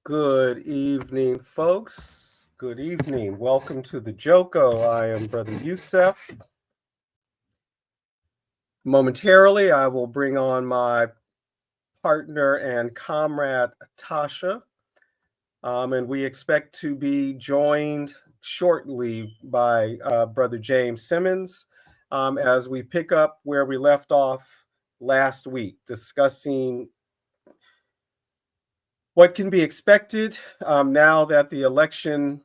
Good evening, folks. Good evening. Welcome to the Joko. I am Brother Youssef. Momentarily, I will bring on my partner and comrade, Tasha. And we expect to be joined shortly by Brother James Simmons as we pick up where we left off last week, discussing what can be expected now that the election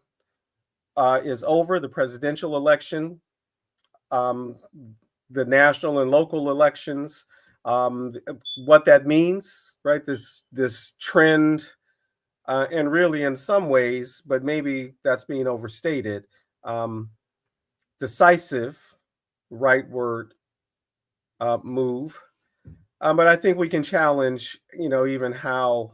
is over, the presidential election, um, the national and local elections, um, what that means, right? This trend, and really in some ways, but maybe that's being overstated. Um, Decisive, right word, move. But I think we can challenge, even how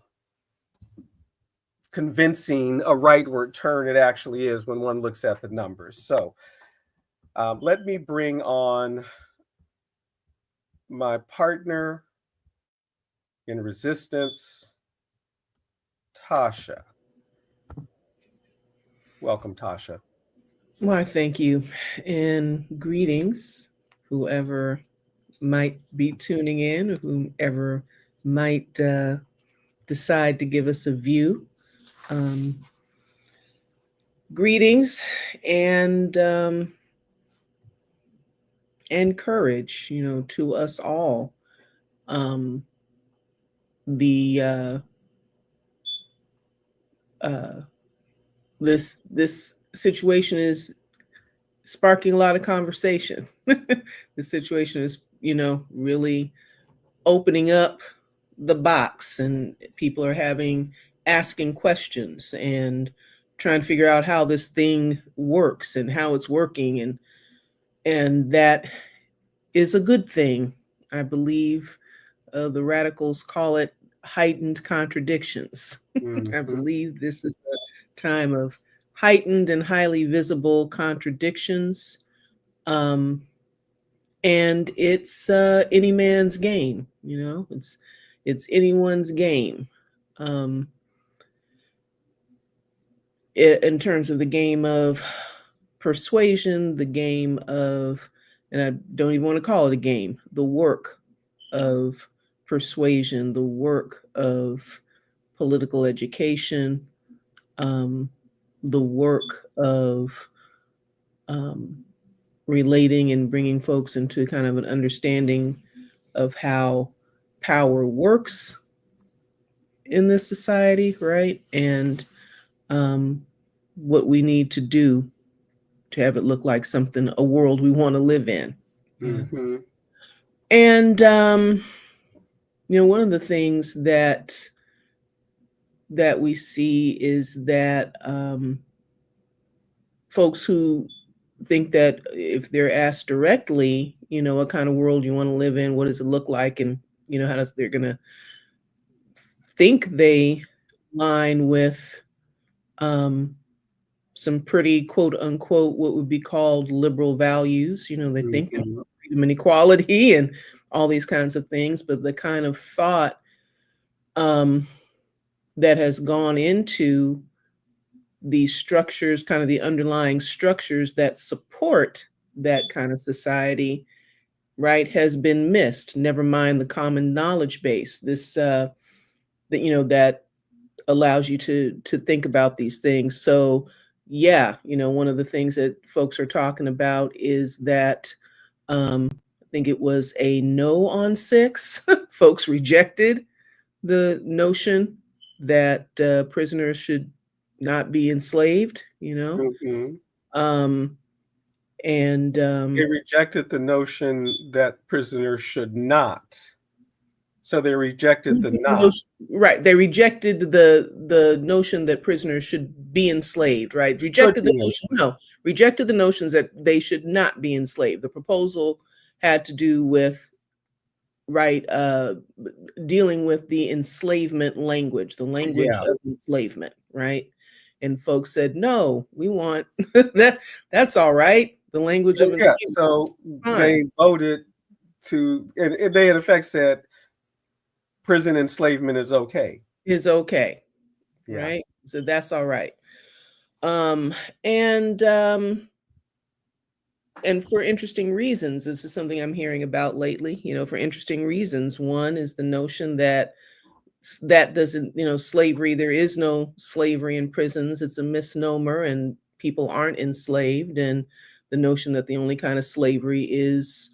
convincing a rightward turn it actually is when one looks at the numbers. So let me bring on my partner in resistance, Tasha. Welcome, Tasha. Why, thank you. And greetings, whoever might be tuning in, or whomever might decide to give us a view. Um, Greetings and courage, to us all. Um, the uh, this situation is sparking a lot of conversation. The situation is, really opening up the box, and people are asking questions and trying to figure out how this thing works and how it's working, and that is a good thing. I believe the radicals call it heightened contradictions. I Mm-hmm. believe this is a time of heightened and highly visible contradictions. Um, and it's any man's game. It's anyone's game. Um, in terms of the game of persuasion, the game of, and I don't even want to call it a game, the work of persuasion, the work of political education, um, the work of um, relating and bringing folks into kind of an understanding of how power works in this society, right? And um, what we need to do to have it look like something, a world we want to live in. Yeah. Mm-hmm. And one of the things that we see is that folks who think that if they're asked directly, what kind of world you want to live in, what does it look like, and how does they're gonna think they line with um, some pretty quote unquote what would be called liberal values. They think Mm-hmm. freedom and equality and all these kinds of things, but the kind of thought um, that has gone into these structures, kind of the underlying structures that support that kind of society, right, has been missed. Never mind the common knowledge base. This that allows you to think about these things. So yeah, one of the things that folks are talking about is that I think it was a no on 6. Folks rejected the notion that prisoners should not be enslaved, Mm-hmm. um, and They rejected the notion that prisoners should not. So they rejected the not. right, they rejected the notion that prisoners should be enslaved, right? Should Rejected the be notion, enslaved. no, rejected the notions that they should not be enslaved. The proposal had to do with, right, dealing with the enslavement language, the language Yeah. of enslavement, right? And folks said, no, we want that's all right. The language Yeah. of Yeah. enslavement, So fine, they voted and they in effect said prison enslavement is okay. is okay. Yeah. right? So that's all right. Um, and um, and for interesting reasons, this is something I'm hearing about lately. For interesting reasons. One is the notion that that doesn't, slavery. There is no slavery in prisons. It's a misnomer, and people aren't enslaved. And the notion that the only kind of slavery is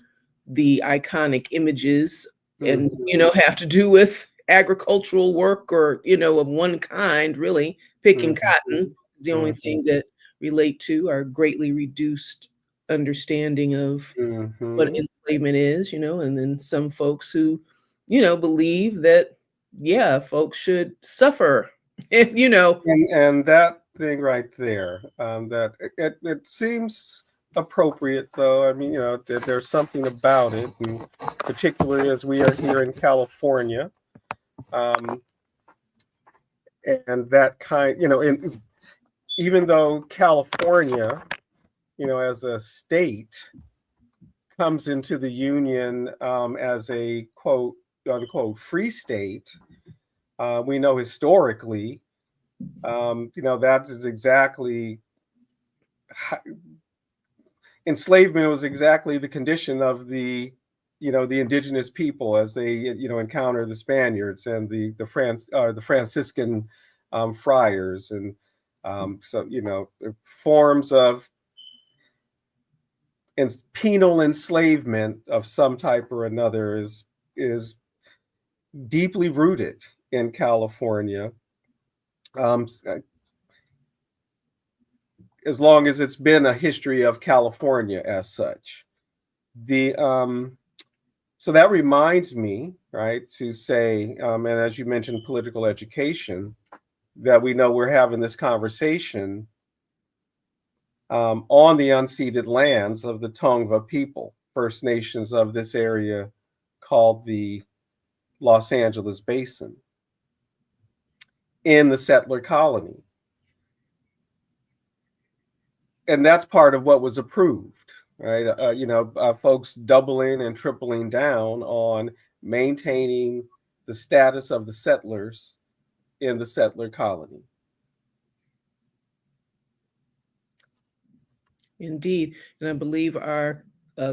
the iconic images and Mhm, have to do with agricultural work or of one kind, really picking mhm, cotton is the only mhm, thing that relate to our greatly reduced understanding of what mhm. enslavement is, and then some folks who believe that yeah, folks should suffer. you know And that thing right there, that it seems appropriate, though. I mean, there's something about it, and particularly as we are here in California, um, and that kind, and even though California, as a state, comes into the union as a quote unquote free state, we know historically, that is exactly enslavement was exactly the condition of the indigenous people as they encounter the Spaniards and the Franciscan friars, and so forms of penal enslavement of some type or another is deeply rooted in California, um, as long as it's been a history of California as such. The So that reminds me, right, to say, and as you mentioned, political education, that we know we're having this conversation on the unceded lands of the Tongva people, First Nations of this area called the Los Angeles Basin, in the settler colony. And that's part of what was approved, right? Folks doubling and tripling down on maintaining the status of the settlers in the settler colony. Indeed. And I believe our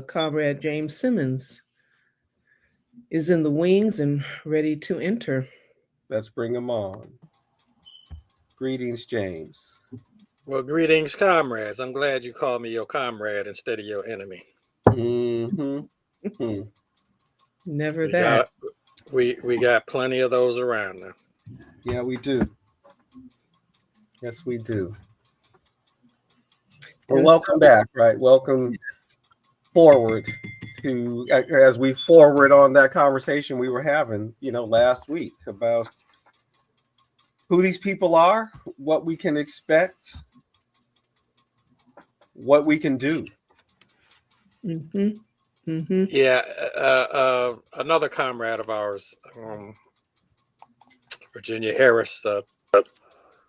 comrade James Simmons is in the wings and ready to enter. Let's bring them on. Greetings, James. Well, greetings, comrades. I'm glad you called me your comrade instead of your enemy. Mm-hmm. Hmm. Never We that. got we got plenty of those around now. Yeah, we do. Yes, we do. Well, And welcome so, back, right? Welcome forward to as we forward on that conversation we were having, last week about who these people are, what we can expect, what we can do. mm-hmm, mm-hmm, Yeah, another comrade of ours, Virginia Harris,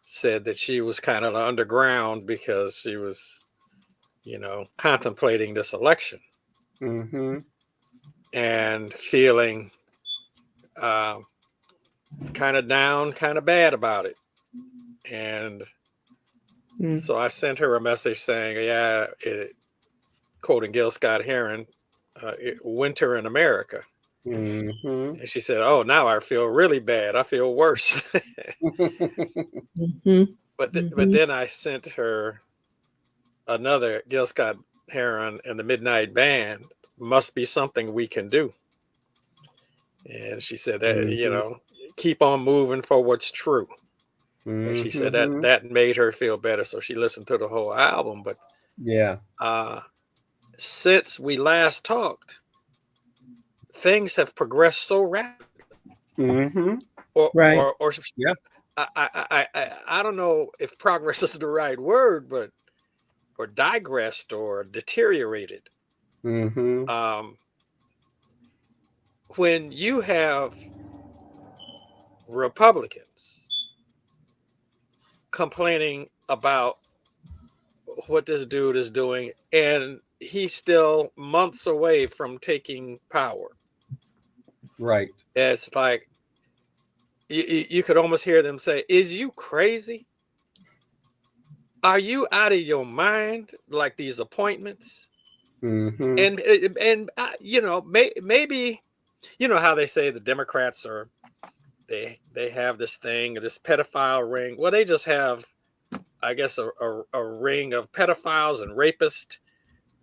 said that she was kind of underground because she was, contemplating this election Mm-hmm. and feeling kind of down, kind of bad about it. And mm, so I sent her a message saying, yeah, quoting Gil Scott Heron, winter in America. Mm-hmm. And she said, oh, now I feel really bad. I feel worse. mm-hmm, But mm-hmm, then I sent her another Gil Scott Heron and the Midnight Band, must be something we can do. And she said that, Mm-hmm. keep on moving for what's true. And she said that Mm-hmm. that made her feel better. So she listened to the whole album. But Yeah. uh, since we last talked, things have progressed so rapidly. Mm-hmm. Or, right. or, or Yeah. I don't know if progress is the right word, but or digressed or deteriorated. Mm-hmm. Um, when you have Republicans complaining about what this dude is doing, and he's still months away from taking power, Right. it's like you could almost hear them say, "Is you crazy? Are you out of your mind?" Like these appointments, Hmm. and you know, maybe you know how they say the Democrats are they have this thing, this pedophile ring. Well, they just have, I guess, a ring of pedophiles and rapists.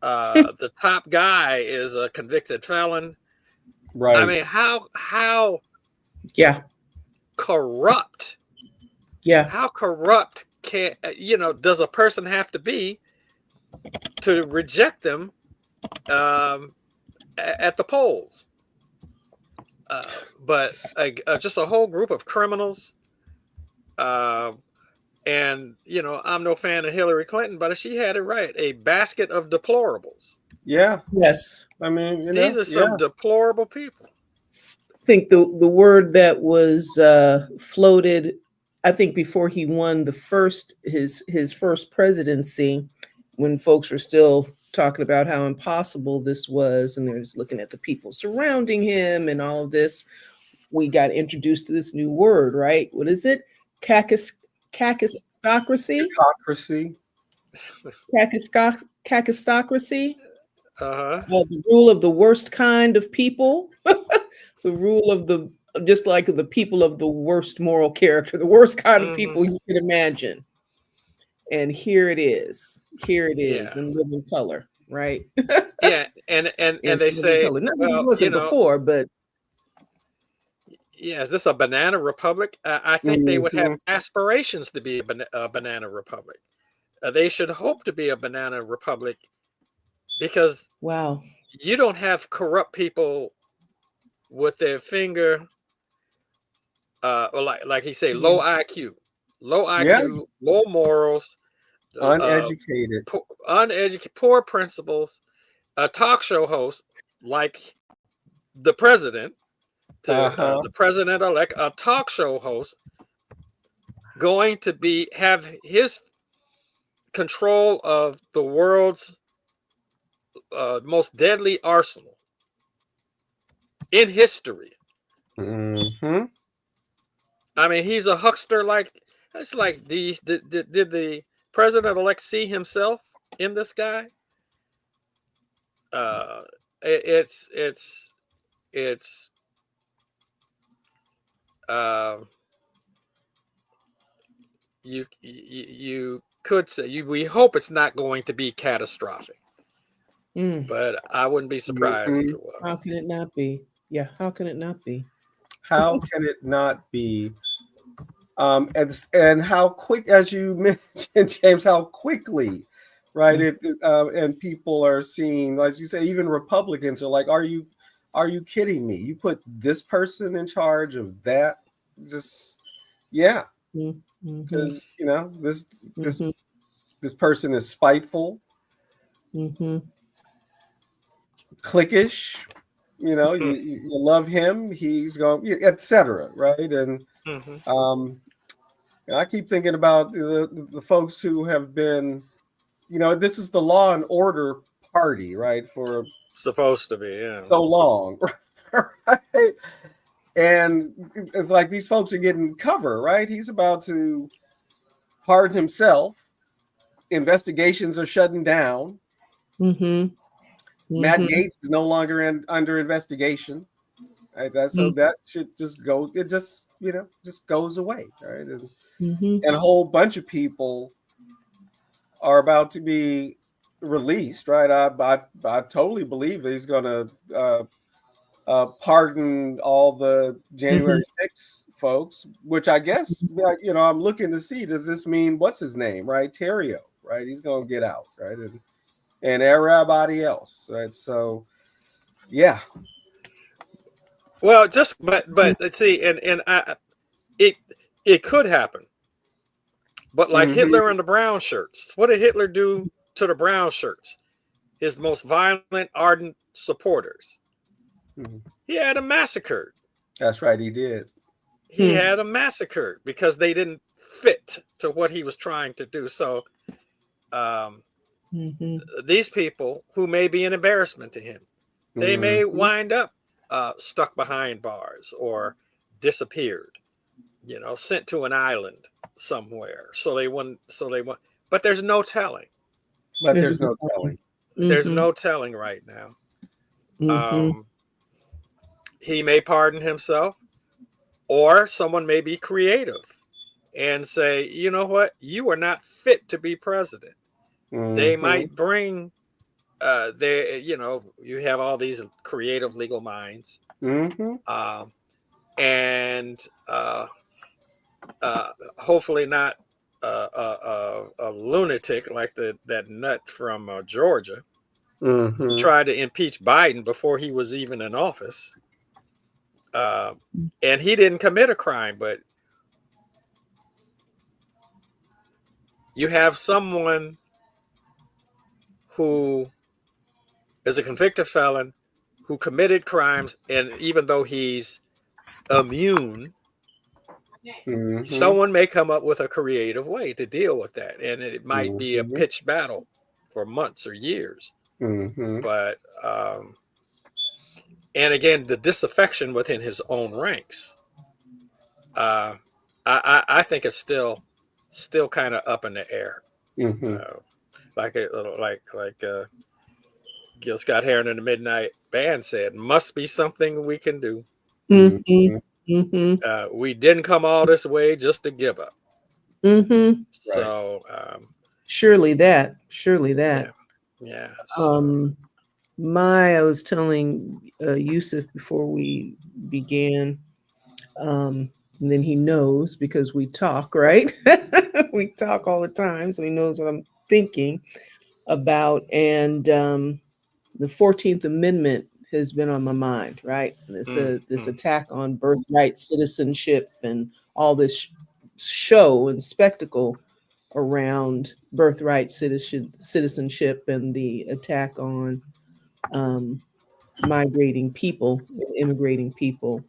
The top guy is a convicted felon. I Right. mean, how Yeah. corrupt, Yeah. how corrupt can you know does a person have to be to reject them um, at the polls? But just a whole group of criminals. Uh, and you know, I'm no fan of Hillary Clinton, but she had it right. A basket of deplorables. Yeah. Yes. I mean, These are some yeah. deplorable people. I think the word that was floated, I think before he won his first presidency, when folks were still talking about how impossible this was, and they're just looking at the people surrounding him and all of this, we got introduced to this new word, right? What is it? Cacus cacistocracy? Hypocrisy. Cacistocracy? Uh huh. The rule of the worst kind of people. The rule of the just like the people of the worst moral character, the worst kind of Hmm. people you can imagine. And here it is. Here it is Yeah. in living color, right? Yeah. In And they living say, color. Not that it well, you wasn't know, before, but yeah, is this a banana republic? I think they would have Hmm. aspirations to be a banana republic. They should hope to be a banana republic because wow. you don't have corrupt people with their finger, or like he say, Yeah. low Yeah. IQ, low morals, uh, Uneducated. uneducated, poor principles. A talk show host like the president, to Uh-huh. the president elect, a talk show host going to be have his control of the world's most deadly arsenal in history. Hmm. I mean, he's a huckster. Like it's like did the president elect see himself in this guy? Uh, it's uh, you could say we hope it's not going to be catastrophic, Mm. but I wouldn't be surprised if Hmm. it How was. can it not be? Yeah, how can it not be? How can it not be? And how quick, as you mentioned, James, how quickly, right? Mm. And people are seeing, like you say, even Republicans are like, are you kidding me? You put this person in charge of that? Just yeah, Mm. Mm-hmm. because this Mm-hmm. this person is spiteful, Mm-hmm. cliquish. You love him, he's going, etc. Right? And Hmm. um, I keep thinking about the folks who have been, this is the law and order party, right? For Supposed to be, yeah. so long, right? And it's like these folks are getting cover, right? He's about to pardon himself. Investigations are shutting down. Mm-hmm. Matt Mm-hmm. Gaetz is no longer under investigation. Right? So that should just go. It just goes away, right? Mm-hmm. And a whole bunch of people are about to be released, right? I totally believe that he's going to pardon all the Mm-hmm. January 6th folks, which I guess, I'm looking to see, does this mean what's his name, right? Terrio, right? He's going to get out, right? And everybody else, right? So, yeah. Well, but let's see, and it it could happen, but like Hmm. Hitler and the brown shirts, what did Hitler do to the brown shirts? His most violent, ardent supporters. He had them massacred. That's right, he did. He had them massacred because they didn't fit to what he was trying to do. So um, Mm-hmm. these people who may be an embarrassment to him, they may Hmm. wind up stuck behind bars or disappeared. sent to an island somewhere. So they want. But there's no telling. But there's no telling. There's Mm-hmm. no telling right now. Mm-hmm. He may pardon himself, or someone may be creative and say, you know what, you are not fit to be president. They Mm-hmm. might bring you have all these creative legal minds, Mm-hmm. and hopefully not a lunatic like that nut from Georgia who Mm-hmm. tried to impeach Biden before he was even in office. And he didn't commit a crime, but you have someone who is a convicted felon who committed crimes, and even though he's immune, Mm-hmm. someone may come up with a creative way to deal with that, and it might be a Mm-hmm. pitched battle for months or years. Mm-hmm. But and again, the disaffection within his own ranks, uh, I think it's still kind of up in the air. Mm-hmm. Uh, like Gil Scott Heron and the Midnight Band said, "Must be something we can do. Mm-hmm. Mm-hmm. Mm-hmm. We didn't come all this way just to give up." Mm-hmm. Right. So Surely that. Surely yeah, that. yeah. So Um, I was telling Yusuf before we began, and then he knows because we talk, right? We talk all the time, so he knows what I'm thinking about. And the 14th Amendment has been on my mind, right? This mm. attack on birthright citizenship and all this show and spectacle around birthright citizenship and the attack on um, migrating people, immigrating people.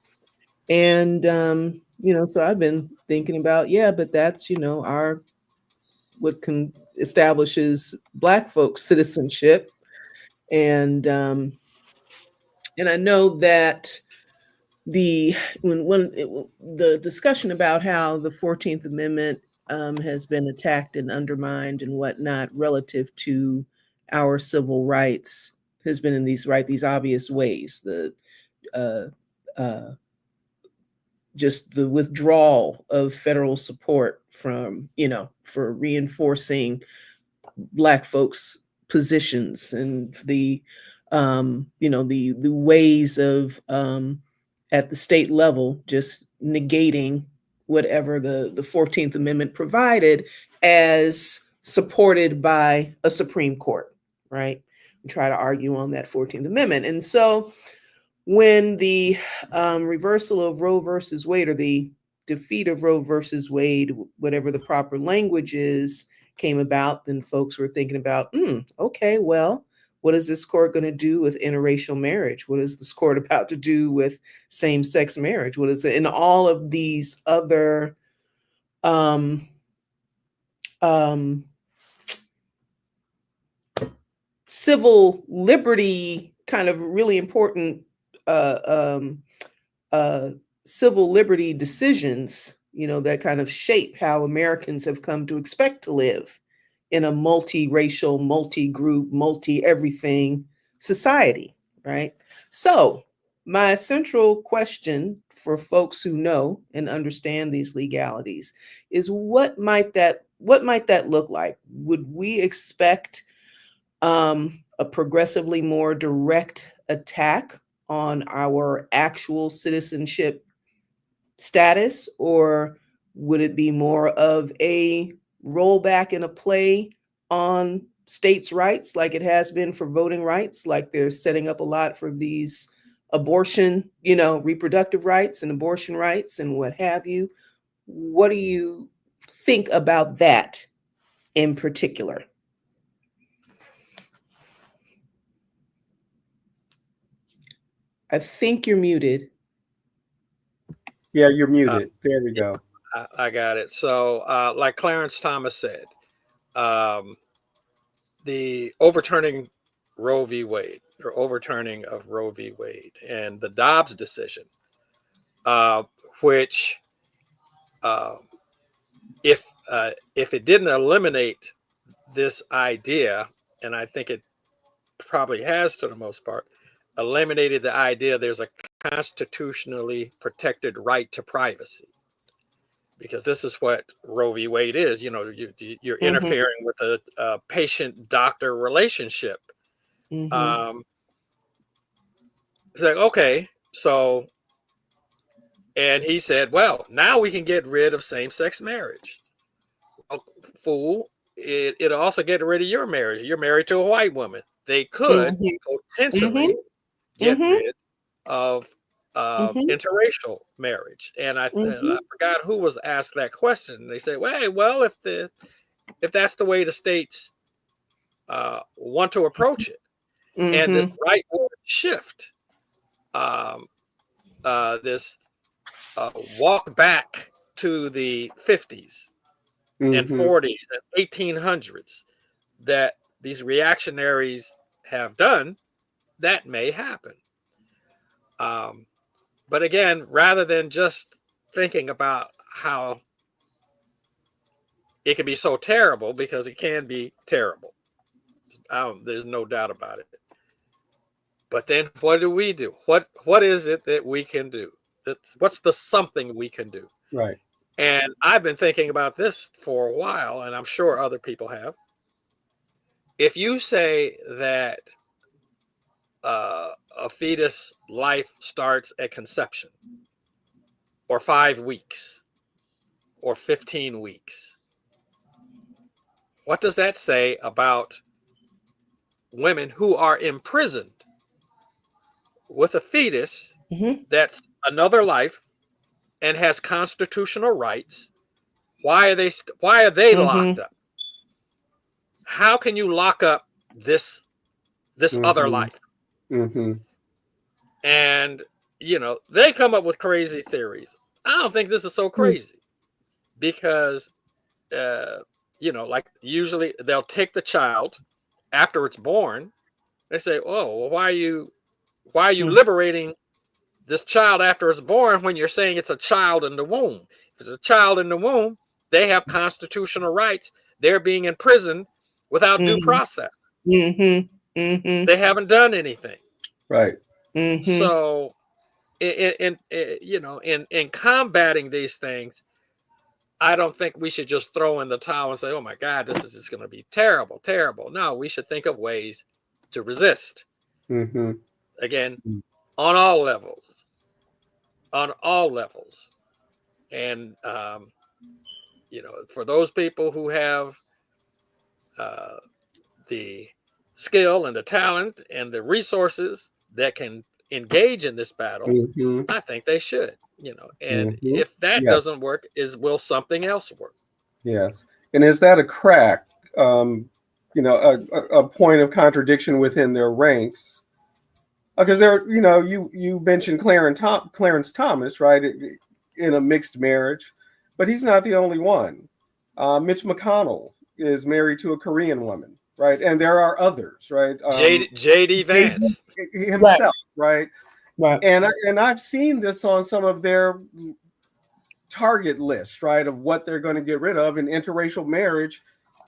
And, so I've been thinking about, yeah, but that's, our what can establishes Black folks' citizenship. And, and I know that the the discussion about how the 14th Amendment has been attacked and undermined and whatnot relative to our civil rights has been in these obvious ways. The uh, uh, just the withdrawal of federal support from for reinforcing Black folks' positions and the ways of at the state level just negating whatever the 14th Amendment provided as supported by a Supreme Court, right? We try to argue on that 14th Amendment. And so when the reversal of Roe versus Wade, or the defeat of Roe versus Wade, whatever the proper language is, came about, then folks were thinking about, okay, well, what is this court going to do with interracial marriage? What is this court about to do with same-sex marriage? What is it? And all of these other um, um, civil liberty kind of really important uh, um, uh, civil liberty decisions, that kind of shape how Americans have come to expect to live in a multiracial, multi-group, multi-everything society, right? So, my central question for folks who know and understand these legalities is what might that look like? Would we expect a progressively more direct attack on our actual citizenship status, or would it be more of a rollback and a play on states' rights, like it has been for voting rights, like they're setting up a lot for these abortion, reproductive rights and abortion rights and what have you? What do you think about that in particular? I think you're muted. Yeah, you're Uh, muted. There we go. I got it. So, like Clarence Thomas said, um, the overturning Roe v. Wade, or overturning of Roe v. Wade, and the Dobbs decision, which uh, if it didn't eliminate this idea, and I think it probably has to the most part, eliminated the idea there's a constitutionally protected right to privacy. Because this is what Roe v. Wade is. You know, you're interfering with a patient-doctor relationship. It's like, okay, so, and he said, well, now we can get rid of same-sex marriage. Well, fool, it'll also get rid of your marriage. You're married to a white woman. They could potentially get rid of interracial marriage. And I forgot who was asked that question. They said, well, if that's the way the states want to approach it, and this rightward shift, this walk back to the 50s and 40s and 1800s that these reactionaries have done, that may happen. But again, rather than just thinking about how it can be so terrible, because it can be terrible, there's no doubt about it. But then what do we do? What is it that we can do? What's the something we can do? Right. And I've been thinking about this for a while, and I'm sure other people have. If you say that a fetus life starts at conception, or 5 weeks, or 15 weeks, what does that say about women who are imprisoned with a fetus that's another life and has constitutional rights? Why are they locked up? How can you lock up this other life? And they come up with crazy theories. I don't think this is so crazy, because like usually they'll take the child after it's born. They say, oh, well, why are you liberating this child after it's born when you're saying it's a child in the womb? If it's a child in the womb, they have constitutional rights. They're being imprisoned without due process. They haven't done anything. Right. So in combating these things, I don't think we should just throw in the towel and say, oh my God, this is just going to be terrible, terrible. No, we should think of ways to resist. Again, on all levels. And, for those people who have the skill and the talent and the resources that can engage in this battle, I think they should. And if that doesn't work, will something else work? Yes. And is that a crack, a point of contradiction within their ranks? Because you mentioned Clarence Thomas, right, in a mixed marriage, but he's not the only one. Mitch McConnell is married to a Korean woman, right? And there are others, right? J.D. Vance himself, right? Right. And I've seen this on some of their target lists, right, of what they're going to get rid of, and interracial marriage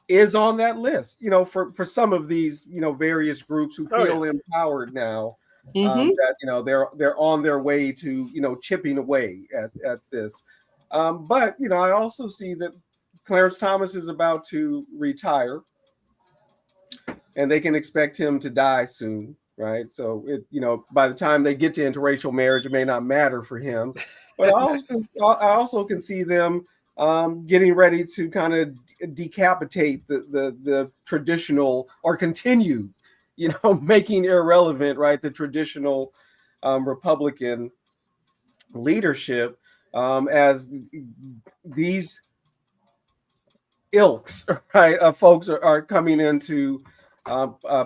is on that list. For some of these, various groups who feel empowered now, that they're on their way to chipping away at this. But I also see that Clarence Thomas is about to retire, and they can expect him to die soon. Right. So by the time they get to interracial marriage, it may not matter for him. But I also can see them getting ready to kind of decapitate the traditional, or continue, making irrelevant, right, the traditional Republican leadership, as these ilks, right, folks are coming into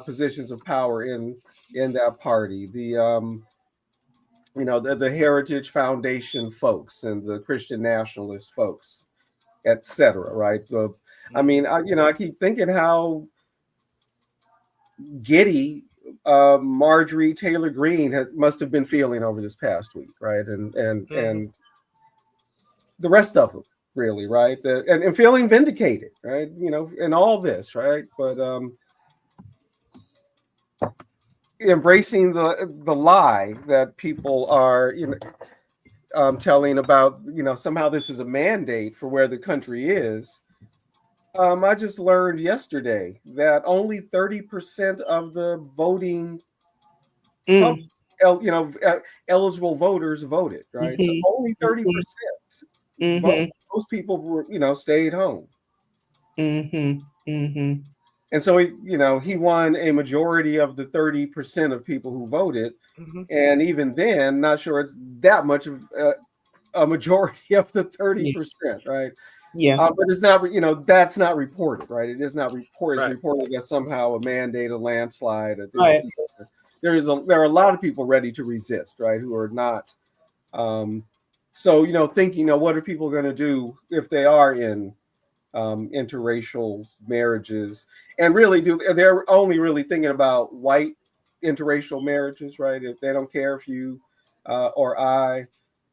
positions of power in that party. The the Heritage Foundation folks and the Christian Nationalist folks, etc. Right. I keep thinking how giddy Marjorie Taylor Greene must have been feeling over this past week, right, and the rest of them, really, right? And feeling vindicated, right? In all this, right? But embracing the lie that people are, telling about, somehow this is a mandate for where the country is. I just learned yesterday that only 30% of the voting pub, Mm. eligible voters voted, right? So Mhm. only 30% vote. Mhm. Most people were, stayed home. Mhm. Mhm. And so he won a majority of the 30% of people who voted. Mhm. And even then, not sure it's that much of a majority of the Yeah. 30%, right? Yeah. But it's not, that's not reported, right? It is not reported. It's Right. reported as somehow a mandate, a landslide. Right. There are a lot of people ready to resist, right? Who are not. So, thinking, what are people going to do if they are in interracial marriages? And really, they're only really thinking about white interracial marriages, right? If they don't care if you or I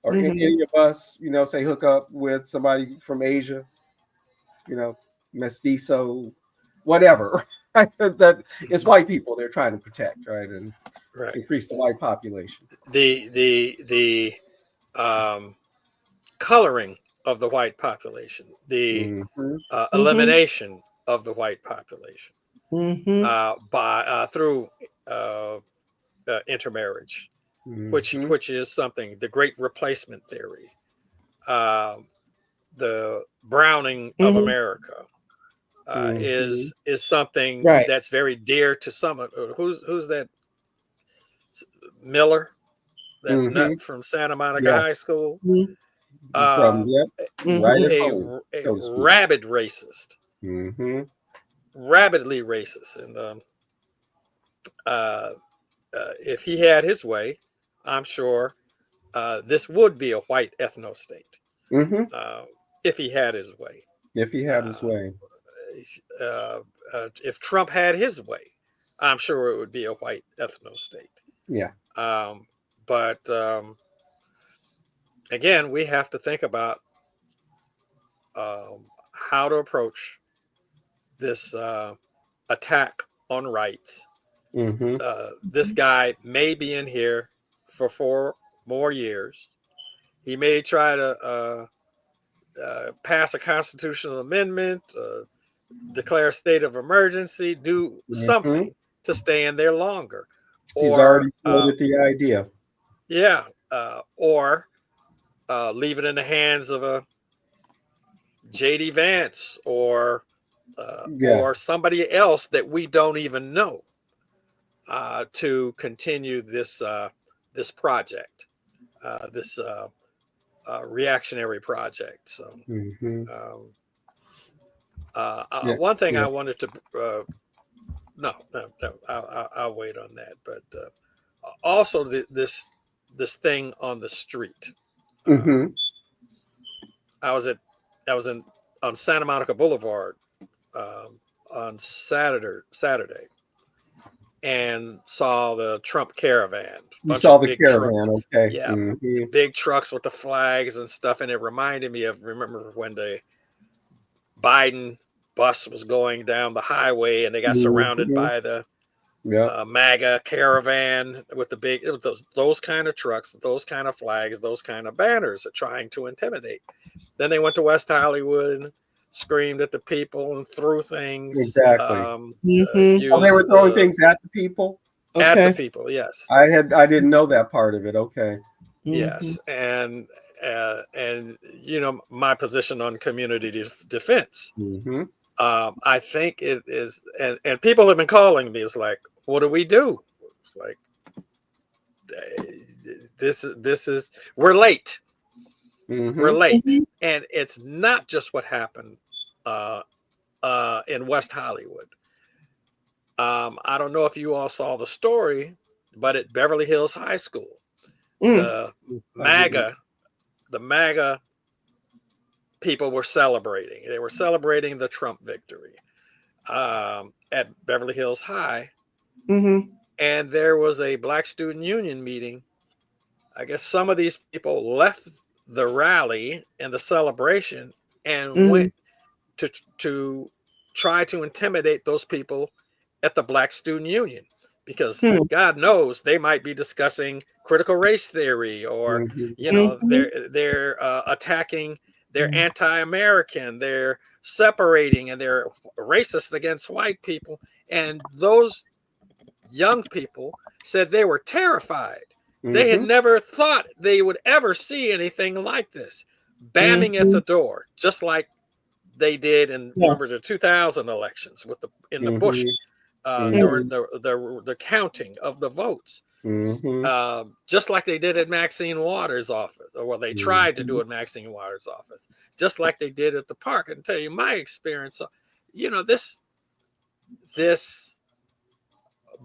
or Mhm. any of us, say hook up with somebody from Asia, mestizo, whatever. Right? That it's Mhm. white people they're trying to protect, right, and Right. increase the white population. The coloring of the white population, the Mm-hmm. Mhm. elimination of the white population Mhm. by through uh, intermarriage, Mm-hmm. which is something, the great replacement theory, um, the browning of Mhm. America, Mm-hmm. is something Right. that's very dear to some. Who's that Miller, that nut Mm-hmm. from Santa Monica Yeah, High School, Mhm. from uh, yep, right Mhm. at home, a so to speak. rabid racist, Mm-hmm. rabidly racist, and uh, if he had his way, I'm sure this would be a white ethno state. Mm-hmm. Uh, if he had his way, If he had his uh, way. if Trump had his way, I'm sure it would be a white ethno state. Yeah. Um, but again, we have to think about how to approach this attack on rights. Mm-hmm. This guy may be in here for 4 more years. He may try to pass a constitutional amendment, declare a state of emergency, do Mm-hmm. something to stay in there longer, He's or already floated the idea. yeah, or leave it in the hands of a JD Vance Yeah. or somebody else that we don't even know to continue this project, this reactionary project. So Mm-hmm. um, Yeah. one thing Yeah. I wanted to no, I'll wait on that. But also this thing on the street. Mm-hmm. Um, I was at I was in on Santa Monica Boulevard on Saturday, and saw the Trump caravan, You bunch saw of the big trucks. caravan, okay. Yeah, Mm-hmm. big trucks with the flags and stuff, and it reminded me of, remember when the Biden bus was going down the highway and they got surrounded Mm-hmm. by the Yeah. MAGA caravan with the big, with those kind of trucks, those kind of flags, those kind of banners, trying to intimidate. Then they went to West Hollywood and screamed at the people and threw things, Exactly. Mhm. Oh, they were used throwing things at the people. at the Okay. people. Yes, I didn't know that part of it. Okay. Mhm. yes, and my position on community defense. Mm-hmm. I think it is, and people have been calling me. It's like, what do we do? It's like, this is we're late. We're Mm-hmm. late, Mhm. and it's not just what happened uh, in West Hollywood. I don't know if you all saw the story, but at Beverly Hills High School, Mm. the I didn't. MAGA, the MAGA people were celebrating. They were celebrating the Trump victory at Beverly Hills High, Mhm. and there was a Black Student Union meeting. I guess some of these people left the rally and the celebration and went to try to intimidate those people at the Black Student Union, because God knows they might be discussing critical race theory, or they're attacking, they're anti-American, they're separating, and they're racist against white people. And those young people said they were terrified. They had never thought they would ever see anything like this, bamming at the door, just like they did in remember the 2000 elections with the Bush during the counting of the votes, just like they did at Maxine Waters' office, or well, they tried to do at Maxine Waters' office, just like they did at the park. I can tell you my experience. This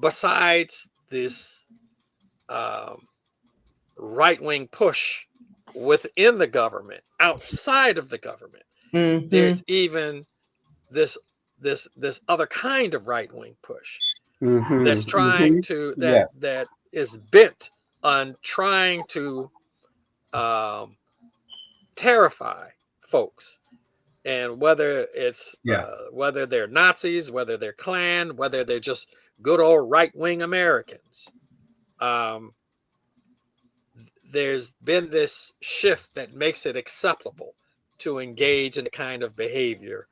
besides this right-wing push within the government, outside of the government, there's even this other kind of right-wing push that's trying to that is bent on trying to terrify folks, and whether it's whether they're Nazis, whether they're Klan, whether they're just good old right-wing Americans, there's been this shift that makes it acceptable to engage in the kind of behavior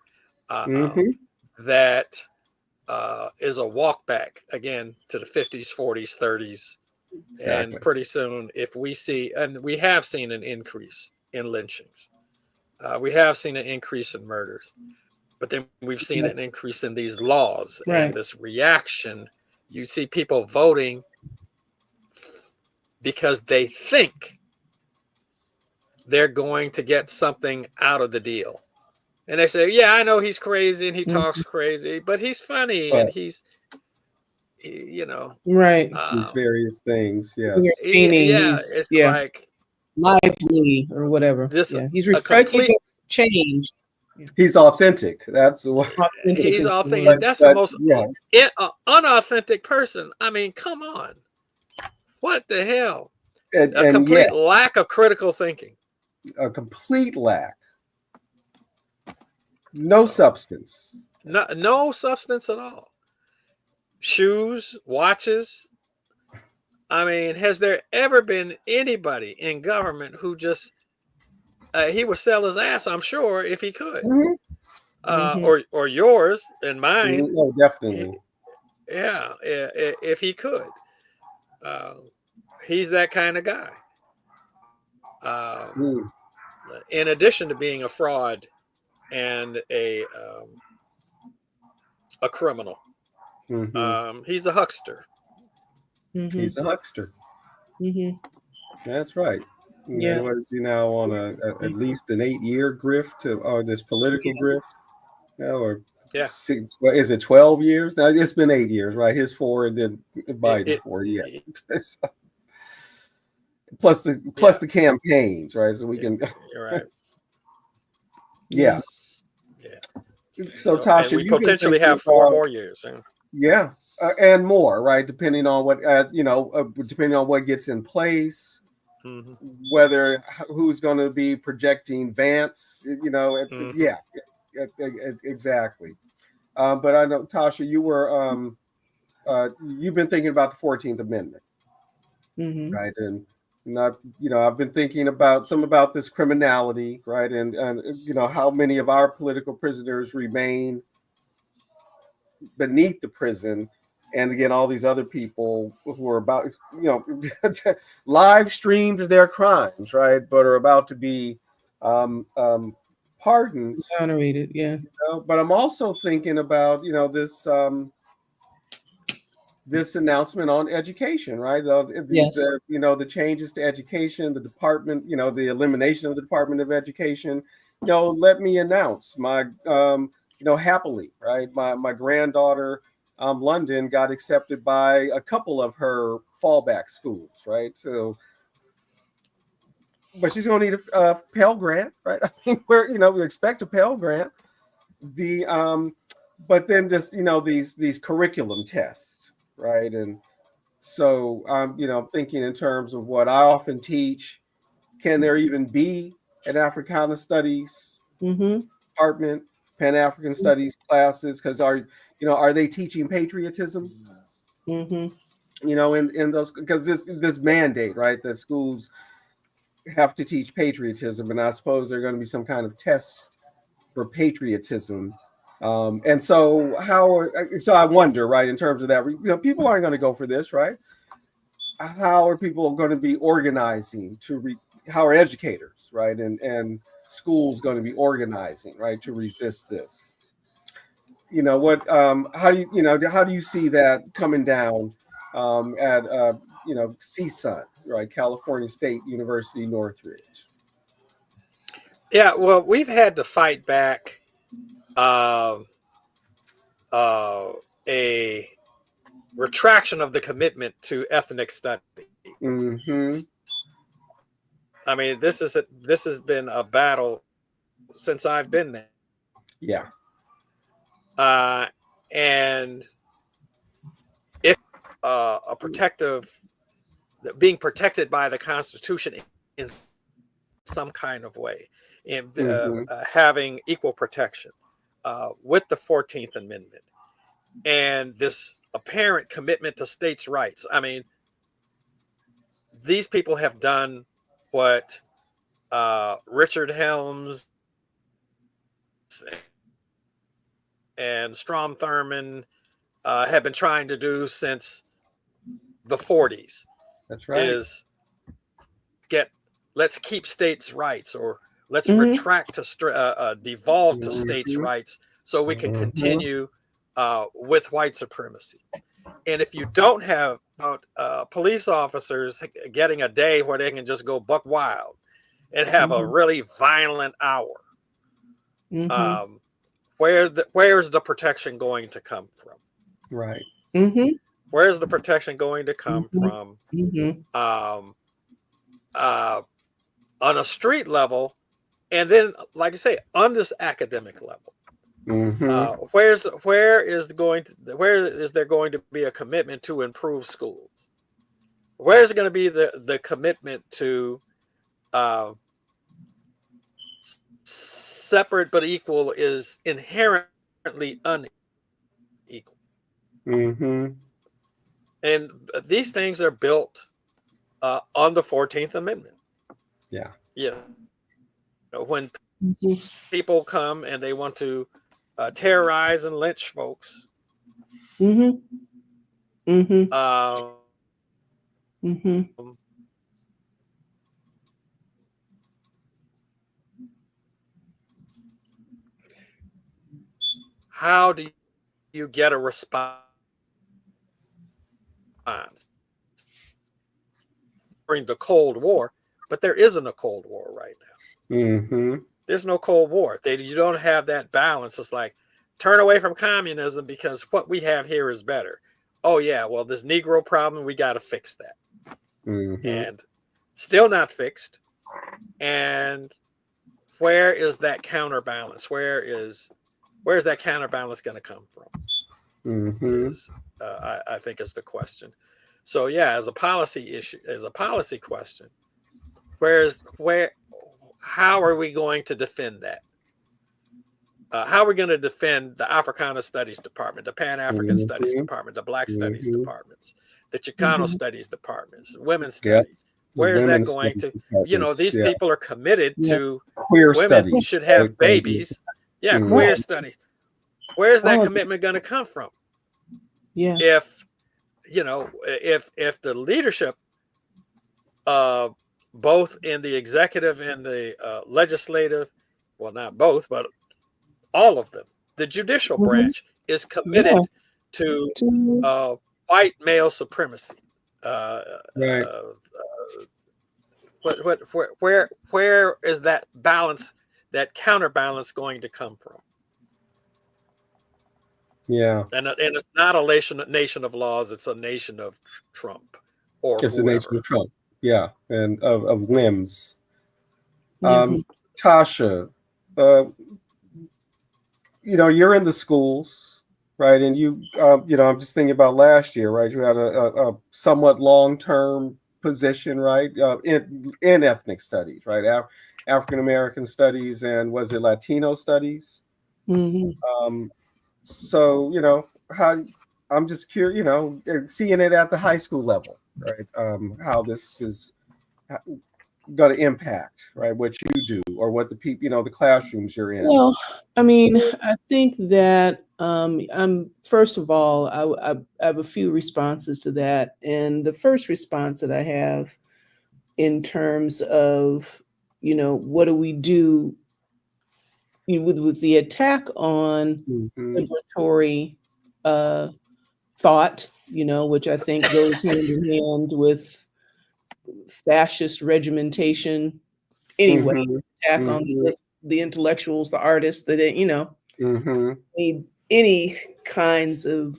that is a walk back again to the 50s, 40s, 30s. And pretty soon, if we see, and we have seen an increase in lynchings, we have seen an increase in murders, but then we've seen an increase in these laws and this reaction. You see people voting because they think they're going to get something out of the deal. And they say, yeah, I know he's crazy and he talks crazy, but he's funny and he's, these various things. It's like lively or whatever. He's reflecting change. He's authentic. That's what he's authentic. That's the most unauthentic person. I mean, come on. What the hell? A complete lack of critical thinking. A complete lack. No substance. No substance at all. Shoes, watches. I mean, has there ever been anybody in government who just he would sell his ass, I'm sure, if he could. Or yours and mine. Oh, definitely. If he could. He's that kind of guy. In addition to being a fraud and a criminal, he's a huckster. He's a huckster. That's right. And what is he now on at least an 8-year grift or this political grift? Is it 12 years? Now it's been 8 years, right? His 4 and then Biden 4. Plus the campaigns, right? So we can. Right. So Tasha, we potentially have 4 more years. And more, right? Depending on what depending on what gets in place, whether who's going to be projecting Vance, exactly. But I know, Tasha, you were you've been thinking about the 14th Amendment, right? And I've been thinking about this criminality, right? And how many of our political prisoners remain beneath the prison. And again, all these other people who are about, live streamed their crimes, right? But are about to be pardoned. Exonerated, But I'm also thinking about, this announcement on education, right? The changes to education, the department, the elimination of the Department of Education. Let me announce my, happily, right? My granddaughter, London, got accepted by a couple of her fallback schools, right? So, but she's going to need a Pell Grant, right? I mean, we expect a Pell Grant. But then this, these curriculum tests, right? And so I'm thinking in terms of what I often teach. Can there even be an Africana Studies Mm-hmm. department, Pan-African Studies classes, because are they teaching patriotism? Mm-hmm. In those, because this mandate, right, that schools have to teach patriotism, and I suppose there are going to be some kind of tests for patriotism. And so so I wonder, right, in terms of that, people aren't going to go for this, right? How are people going to be organizing how are educators, right, and schools going to be organizing, right, to resist this? How do you see that coming down at CSUN, right, California State University Northridge? Yeah, well, we've had to fight back um, a retraction of the commitment to ethnic studies. Mm-hmm. I mean, this has been a battle since I've been there, Yeah. and if a being protected by the Constitution in some kind of way, in Mm-hmm. having equal protection with the 14th Amendment and this apparent commitment to states' rights. I mean, these people have done what Richard Helms and Strom Thurmond have been trying to do since the 40s, That's right. is let's keep states' rights, or let's Mm-hmm. retract to devolve to states' Mm-hmm. rights so we can Mm-hmm. continue with white supremacy. And if you don't have police officers getting a day where they can just go buck wild and have a really violent hour, Mm-hmm. where's the protection going to come from? Right. Mm-hmm. Where's the protection going to come from? Mm-hmm. Uh, on a street level, and then, like I say, on this academic level. Mm-hmm. Where is there going to be a commitment to improve schools? Where is it going to be the commitment to separate but equal is inherently unequal? Mm-hmm. And these things are built on the 14th Amendment. Yeah. You know, when Mm-hmm. people come and they want to terrorize and lynch folks, Mm-hmm. Mm-hmm. um, Mm-hmm. how do you get a response during the Cold War? But there isn't a Cold War right now. Mm-hmm. There's no Cold War. You don't have that balance. It's like, turn away from communism because what we have here is better. Oh yeah, well, this Negro problem, we got to fix that. Mm-hmm. And still not fixed. And where is that counterbalance? Where's that counterbalance going to come from? Mm-hmm. I think is the question. So yeah, as a policy issue, as a policy question, how are we going to defend that? How are we going to defend the Africana Studies Department, the Pan-African Studies Mm-hmm. Department, the Black Studies Mm-hmm. Departments, the Chicano Studies Departments, Women's Yep. Studies? The Where is that women's going to? departments, These yeah. people are committed Yeah. to Queer women studies, should have right? babies. Yeah, Mhm. queer studies. Where's that Oh, commitment going to come from? yeah. If if the leadership, both in the executive and the legislative, well, not both, but all of them, the judicial Mhm. branch is committed Yeah. to To- white male supremacy. Right. Where is that balance, that counterbalance, going to come from? Yeah. And it's not a nation of laws; it's a nation of Trump or It's the nation whoever. of Trump. Yeah. And of whims. Mhm. Tasha, uh, you're in the schools, right? And I'm just thinking about last year, right? You had a somewhat long-term position, right, in ethnic studies, right? African American studies and was it Latino studies? Mhm. So how I'm just curious, seeing it at the high school level, right? How this is going to impact, right, what you do or what the people, the classrooms you're in. Well, I mean, I think that I'm first of all, I have a few responses to that, and the first response that I have in terms of what do we do with the attack on Hmm. liberatory uh, thought, which I think goes hand in hand with fascist regimentation anyway, Hmm. attack on Hmm. the intellectuals, the artists, Hmm. any kinds of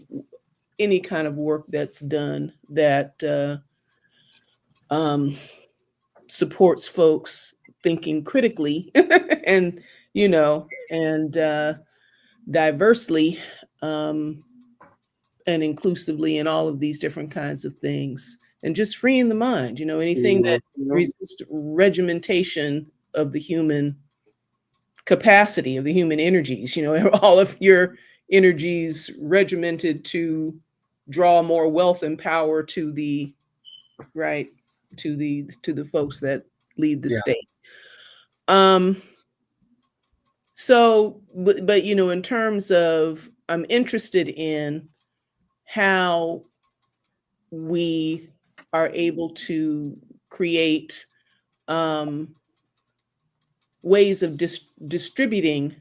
any kind of work that's done that um, supports folks thinking critically and and diversely um, and inclusively in all of these different kinds of things and just freeing the mind, anything that resists regimentation of the human capacity, of the human energies, all of your energies regimented to draw more wealth and power to the right to the folks that lead the Yeah. state. um but in terms of, I'm interested in how we are able to create um ways of distributing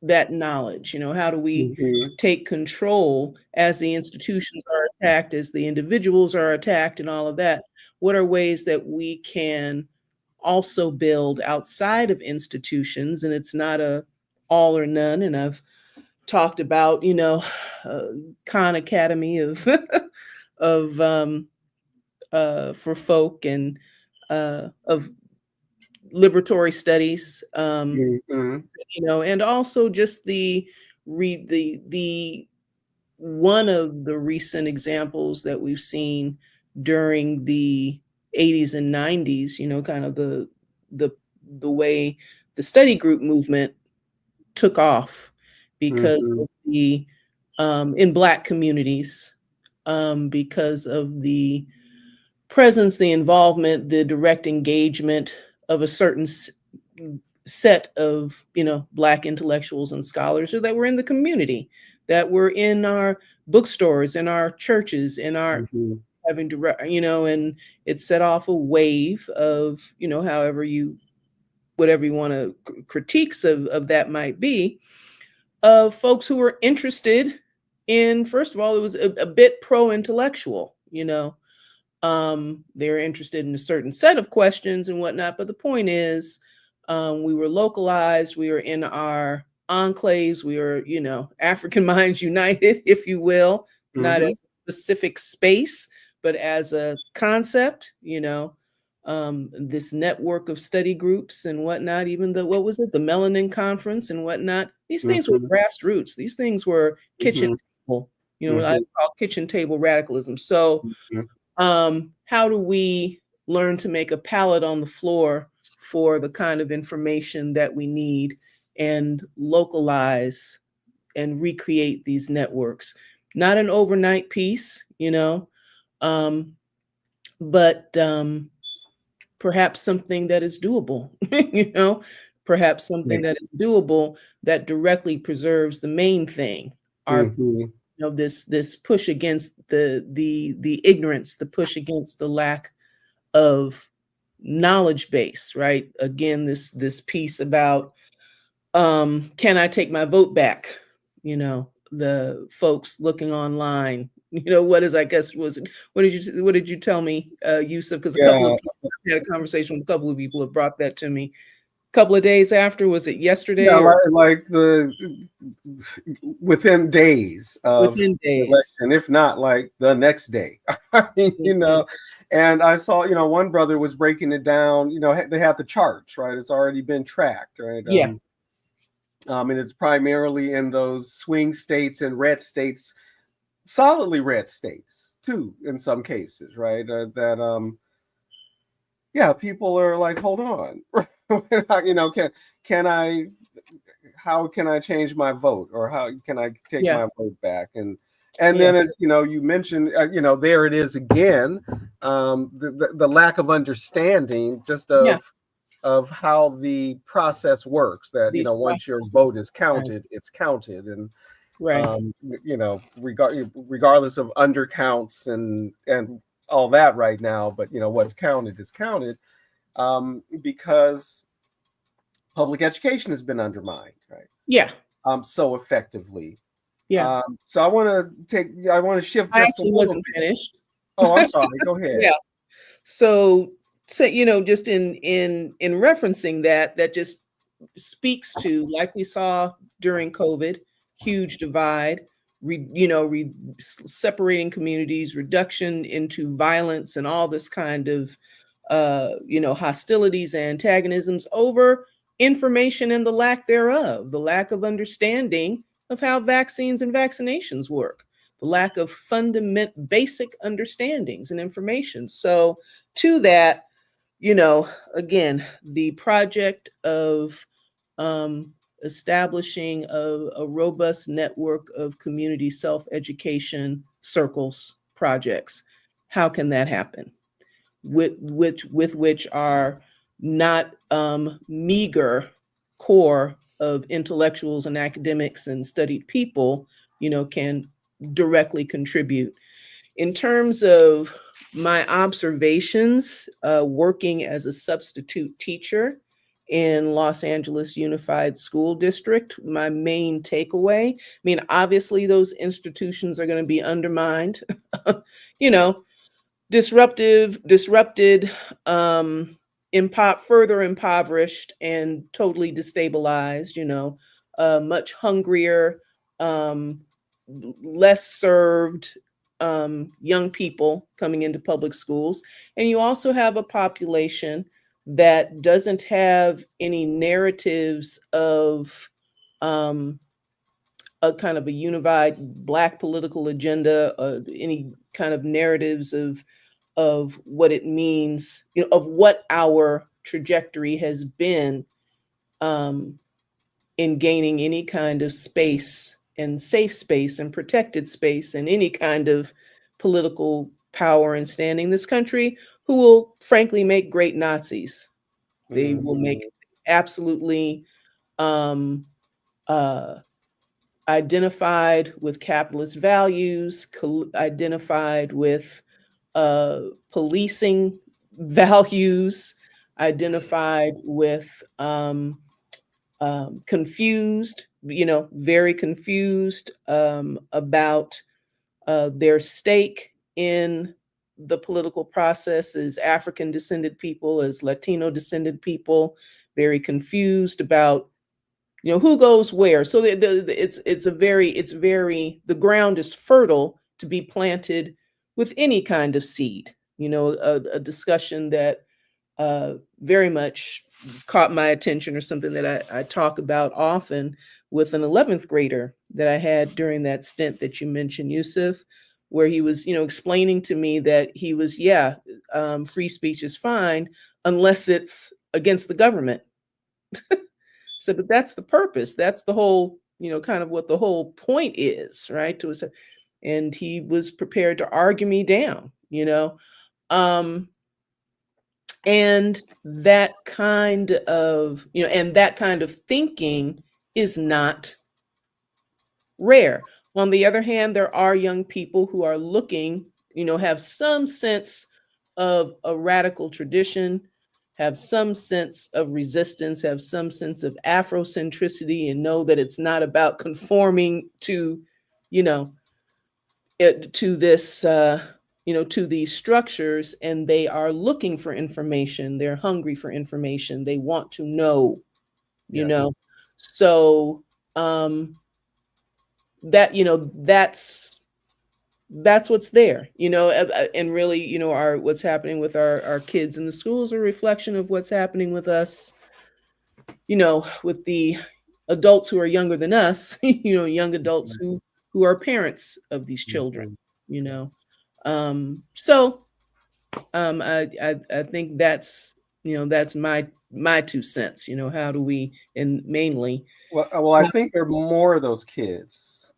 that knowledge. How do we Hmm. take control as the institutions are attacked, as the individuals are attacked, and all of that? What are ways that we can also build outside of institutions? And it's not a all or none. And I've talked about, uh, Khan Academy of of for folk and of liberatory studies. Hmm. And also just the one of the recent examples that we've seen during the 80s and 90s, kind of the the way the study group movement took off because Hmm. of the in Black communities, because of the presence, the involvement, the direct engagement of a certain set of Black intellectuals and scholars, or that were in the community, that were in our bookstores, in our churches, in our Hmm. having to and it set off a wave of however you whatever you want to critiques of that might be, of folks who were interested in, first of all, it was a bit pro-intellectual. They're interested in a certain set of questions and whatnot. But the point is, we were localized. We were in our enclaves. We were, African Minds United, if you will, not Hmm. as a specific space, but as a concept, this network of study groups and whatnot, even what was it, the Melanin Conference and whatnot. These things were Hmm. grassroots. These things were kitchen Hmm. table, what I Hmm. call kitchen table radicalism. So, how do we learn to make a palette on the floor for the kind of information that we need and localize and recreate these networks? Not an overnight piece, um, but perhaps something that is doable, perhaps Yeah. something that is doable that directly preserves the main thing, our Hmm. this push against the ignorance, the push against the lack of knowledge base, right? Again, this piece about can I take my vote back? The folks looking online, what is, I guess, what did you tell me, Yusuf? Because a couple Yeah. of people I had a conversation with, a couple of people have brought that to me. A couple of days after, was it Yeah, yesterday or like the within days of within the days? election, if not like the next day. I mean, Mhm. and I saw, one brother was breaking it down. They had the charts, right? It's already been tracked, right? Yeah. And it's primarily in those swing states and red states, solidly red states too, in some cases, right? That yeah, people are like, hold on, you know, can I, how can I change my vote, or how can I take Yeah. my vote back? And Yeah. then, as you know, you mentioned, you know, there it is again, the lack of understanding just Yeah. of how the process works. That, you These know, once your vote processes. is Right. counted, it's counted, and Right. you know, regardless of undercounts and all that right now, but you know, what's counted is counted, because public education has been undermined, right? Yeah. So effectively. Yeah. So I want to shift I just a actually little wasn't bit. finished. Oh, I'm sorry. Go ahead. Yeah. So you know, just in referencing that, that just speaks to, like we saw during COVID, huge divide, separating communities, reduction into violence, and all this kind of hostilities, antagonisms over information and the lack thereof, the lack of understanding of how vaccines and vaccinations work, the lack of fundament basic understandings and information. So to that, again, the project of establishing a robust network of community self-education circles projects, how can that happen? With which are not meager core of intellectuals and academics and studied people, can directly contribute. In terms of my observations, working as a substitute teacher in Los Angeles Unified School District, my main takeaway, I mean, obviously those institutions are going to be undermined, you know, disrupted, further impoverished and totally destabilized, much hungrier, um, less served young people coming into public schools. And you also have a population that doesn't have any narratives of um, a kind of a unified Black political agenda, any kind of narratives of what it means, of what our trajectory has been um, in gaining any kind of space and safe space and protected space and any kind of political power and standing in this country, who will frankly make great Nazis. They will make Mhm. absolutely um, uh, identified with capitalist values, identified with policing values, identified with confused, very confused about their stake in the political process as African descended people, as Latino descended people, very confused about who goes where. So the ground is fertile to be planted with any kind of seed. A discussion that very much caught my attention, or something that I talk about often with an 11th grader that I had during that stint that you mentioned, Yusuf, where he was, explaining to me that he was, free speech is fine unless it's against the government. So, but that's the purpose. That's the whole, kind of what the whole point is, right? And he was prepared to argue me down, Um, and that kind of thinking is not rare. On the other hand, there are young people who are looking, have some sense of a radical tradition, have some sense of resistance, have some sense of Afrocentricity, and know that it's not about conforming to, you know, to this, to these structures, and they are looking for information. They're hungry for information. They want to know, you Yes. know. So um, that that's what's there, and really, our what's happening with our kids in the schools, a reflection of what's happening with us, with the adults who are younger than us, young adults who are parents of these children, Mhm. so I think that's, that's my 2 cents. How do we, and mainly, Well, I think there are more of those kids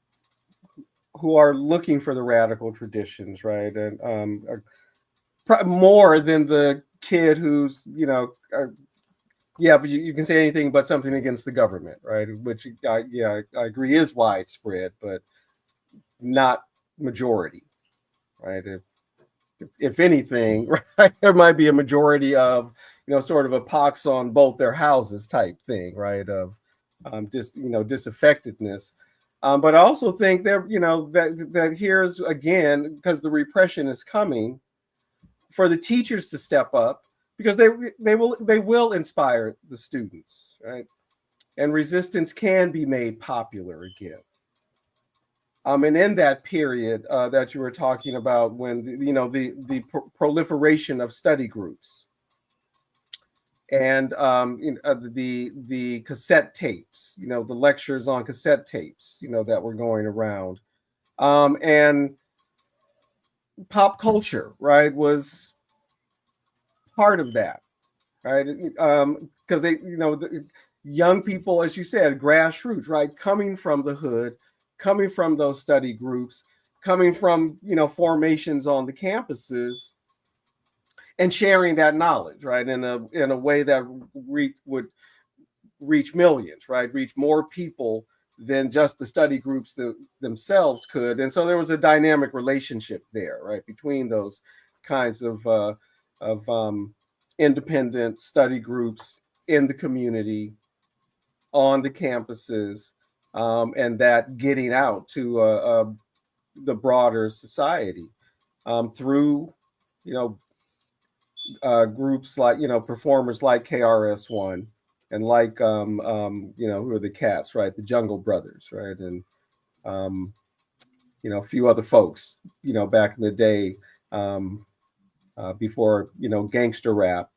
who are looking for the radical traditions, right? And more than the kid who's, yeah, but you can say anything but something against the government, right? Which, yeah, I agree is widespread, but not majority, right? If anything, right, there might be a majority of, sort of a pox on both their houses type thing, right? Of disaffectedness. But I also think that, that here's again, because the repression is coming, for the teachers to step up, because they will inspire the students, right? And resistance can be made popular again. And in that period that you were talking about, when the proliferation of study groups and the cassette tapes, the lectures on cassette tapes, that were going around, and pop culture, right, was part of that, right? Because the young people, as you said, grassroots, right, coming from the hood, coming from those study groups, coming from formations on the campuses, and sharing that knowledge, right, in a way that would reach millions, right, reach more people than just the study groups themselves could. And so there was a dynamic relationship there, right, between those kinds of independent study groups in the community, on the campuses, and that getting out to the broader society through, groups like, performers like KRS-One, and like, who are the cats, right? The Jungle Brothers, right? And, a few other folks, back in the day, before, gangster rap,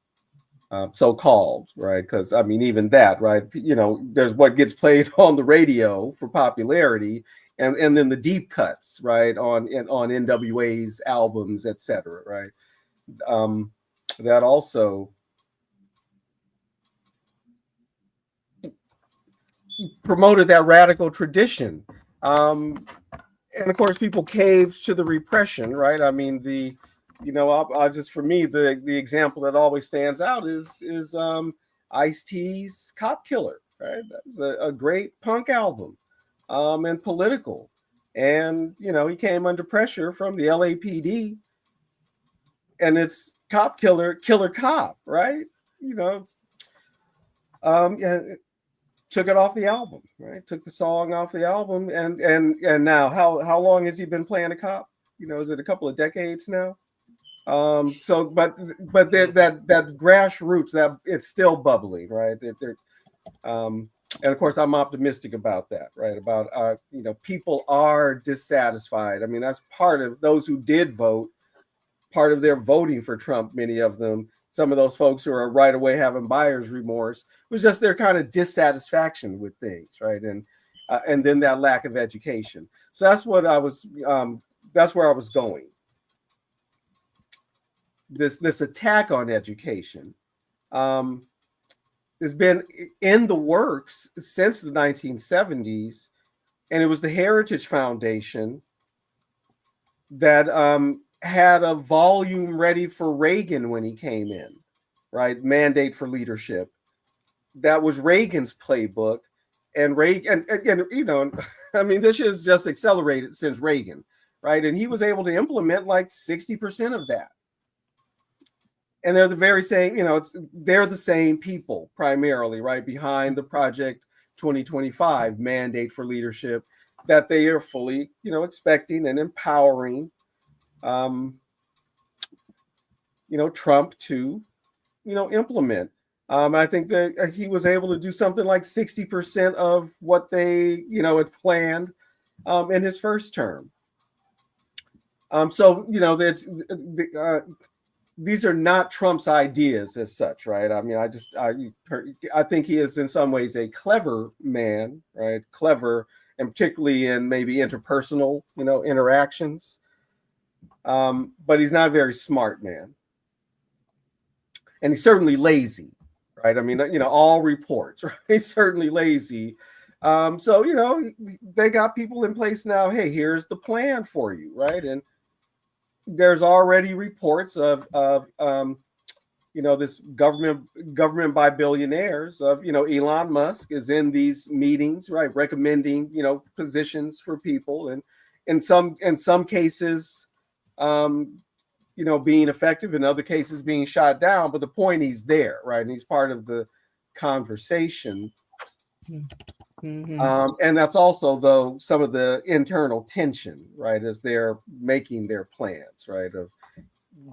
so-called, right? Because I mean, even that, right? There's what gets played on the radio for popularity, and then the deep cuts, right, on NWA's albums, etc., right? That also promoted that radical tradition, and of course, people caved to the repression, right? I mean, I just, for me, the example that always stands out is Ice-T's "Cop Killer," right? That was a great punk album, and political, and he came under pressure from the LAPD, and it's "Cop Killer, Killer Cop," right? Yeah, took it off the album, right? Took the song off the album, and now how long has he been playing a cop? Is it a couple of decades now? So, but that grassroots, that it's still bubbling, right? And of course, I'm optimistic about that, right? About people are dissatisfied. I mean, that's part of those who did vote. Part of their voting for Trump, many of them, some of those folks who are right away having buyer's remorse, was just their kind of dissatisfaction with things, right? And then that lack of education. So that's what I was. That's where I was going. This attack on education has been in the works since the 1970s, and it was the Heritage Foundation that had a volume ready for Reagan when he came in, right? Mandate for Leadership. That was Reagan's playbook, and Reagan, and I mean, this has just accelerated since Reagan, right? And he was able to implement like 60% of that. And they're the very same, they're the same people primarily, right, behind the Project 2025 Mandate for Leadership, that they are fully, expecting and empowering Trump to, implement. I think that he was able to do something like 60% of what they, had planned in his first term. So, these are not Trump's ideas as such, right? I mean, I think he is in some ways a clever man, right? Clever, and particularly in maybe interpersonal, interactions. But he's not a very smart man, and he's certainly lazy, right? I mean, all reports, right? He's certainly lazy. So they got people in place now. Hey, here's the plan for you, right? And there's already reports of this government by billionaires of Elon Musk is in these meetings, right, recommending positions for people, and in some cases being effective, in other cases being shot down, but the point, he's there, right, and he's part of the conversation. And that's also, though, some of the internal tension, right, as they're making their plans, right, of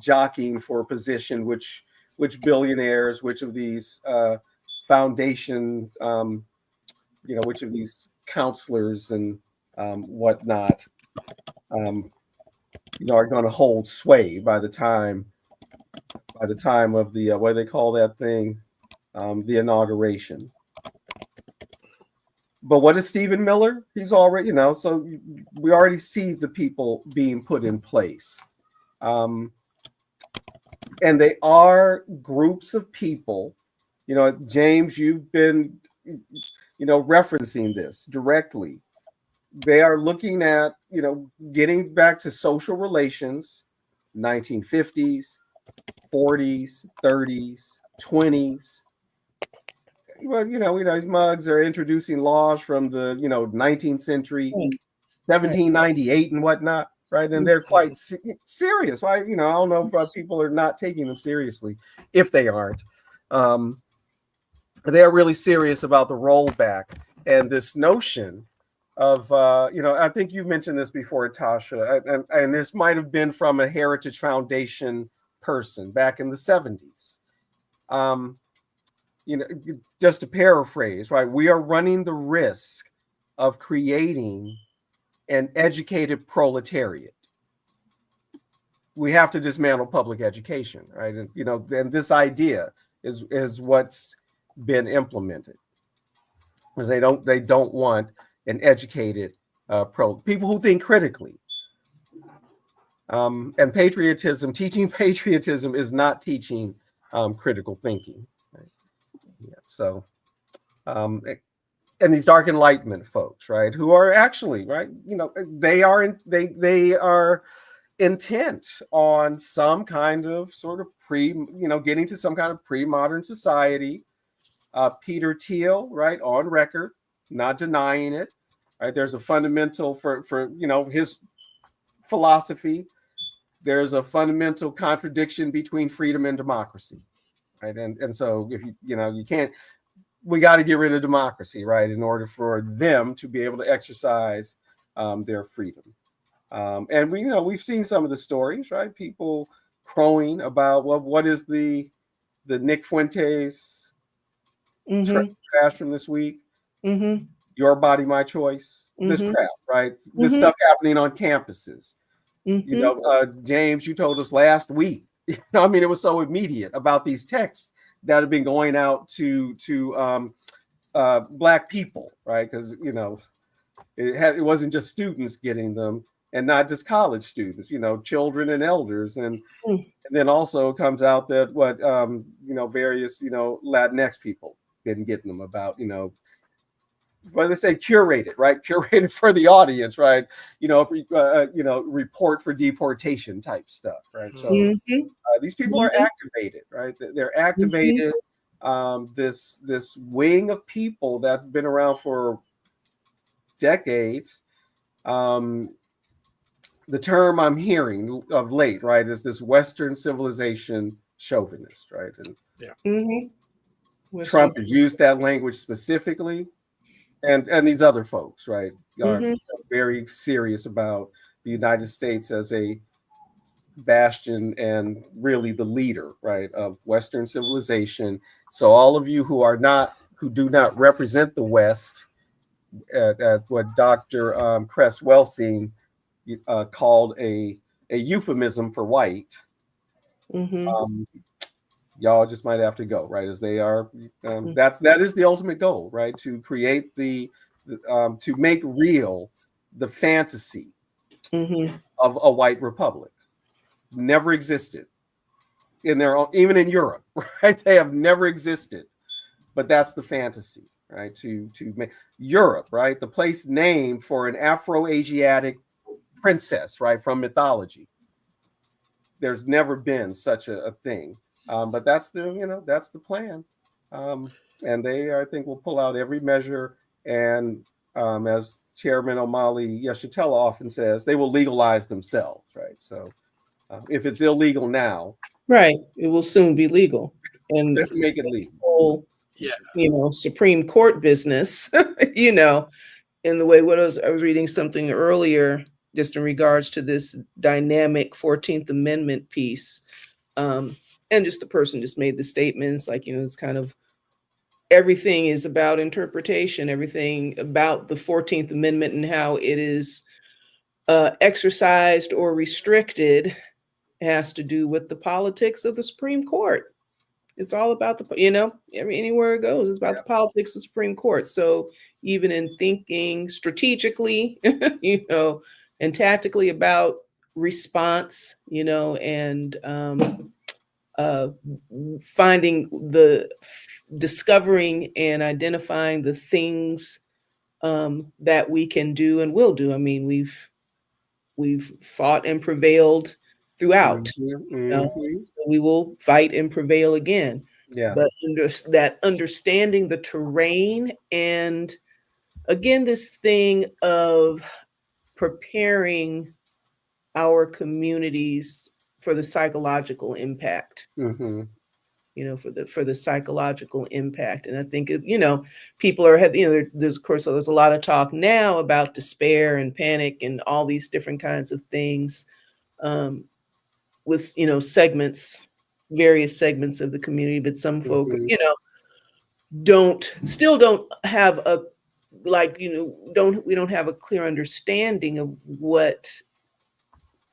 jockeying for a position, which billionaires, which of these foundations, which of these counselors and whatnot, are going to hold sway by the time of the what do they call that thing, the inauguration. But what is Stephen Miller? He's already, so we already see the people being put in place. And they are groups of people, James, you've been, referencing this directly. They are looking at, getting back to social relations, 1950s, 40s, 30s, 20s. Well, these mugs are introducing laws from the 19th century, 1798 and whatnot, right? And they're quite serious. Why? I don't know if people are not taking them seriously. If they aren't, they are really serious about the rollback and this notion of I think you've mentioned this before, Tasha, and this might have been from a Heritage Foundation person back in the 70s. Just to paraphrase, right? We are running the risk of creating an educated proletariat. We have to dismantle public education, right? And and this idea is what's been implemented, because they don't want an educated people who think critically. And teaching patriotism is not teaching critical thinking. Right? Yeah, so, and these dark enlightenment folks, right, who are actually, right, they are intent on some kind of sort of getting to some kind of pre-modern society. Peter Thiel, right, on record, not denying it. Right, there's a fundamental for his philosophy. There's a fundamental contradiction between freedom and democracy, right? And so if you can't, we got to get rid of democracy, right, in order for them to be able to exercise their freedom. And we've seen some of the stories, right? People crowing about, well, what is the Nick Fuentes trash from this week? Your body, my choice. This crap, right? This stuff happening on campuses. James, you told us last week. I mean, it was so immediate about these texts that have been going out to Black people, right? Because it wasn't just students getting them, and not just college students. Children and elders, and then also comes out that various Latinx people been getting them about what do they say, curated, right? Curated for the audience, right? Report for deportation type stuff, right? So these people are activated, right? They're activated. This wing of people that's been around for decades. The term I'm hearing of late, right, is this Western civilization chauvinist, right? And Trump has used that language specifically. And these other folks, right, are very serious about the United States as a bastion and really the leader, right, of Western civilization. So all of you who do not represent the West, at what Dr. Cress Welsing called a euphemism for white, y'all just might have to go, right? As they are, that is the ultimate goal, right? To create to make real the fantasy of a white republic. Never existed. in their own, even in Europe, right? They have never existed, but that's the fantasy, right? To make Europe, right? The place named for an Afro-Asiatic princess, right, from mythology. There's never been such a thing, but that's that's the plan, and they, I think, will pull out every measure. And as Chairman Omali Yeshitela often says, they will legalize themselves, right? So if it's illegal now, Right. It will soon be legal. And they make it legal. whole, Yeah. Supreme Court business, in the way I was reading something earlier just in regards to this dynamic 14th Amendment piece. And just the person just made the statements like, it's kind of everything is about interpretation, everything about the 14th Amendment and how it is exercised or restricted has to do with the politics of the Supreme Court. It's all about anywhere it goes, it's about the politics of the Supreme Court. So even in thinking strategically, and tactically about response, and discovering and identifying the things that we can do and will do. I mean, we've fought and prevailed throughout. We will fight and prevail again. Yeah. But that understanding the terrain, and again, this thing of preparing our communities for the psychological impact. For the psychological impact. And I think, people are, there's of course, there's a lot of talk now about despair and panic and all these different kinds of things, with, various segments of the community, but some folk, don't have we don't have a clear understanding of what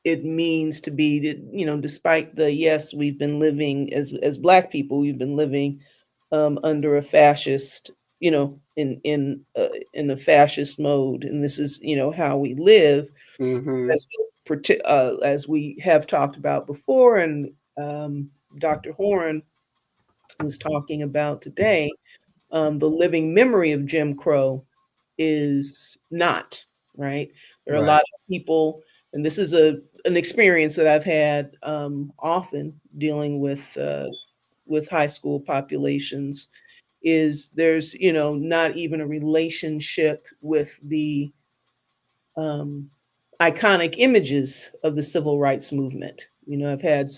it means to be, despite yes, we've been living as Black people, we've been living under a fascist, in a fascist mode, and this is how we live, as we have talked about before, and Dr. Horn was talking about today. The living memory of Jim Crow is not right. There are a lot of people, and this is an experience that I've had often dealing with high school populations. Is there's not even a relationship with the iconic images of the civil rights movement. I've had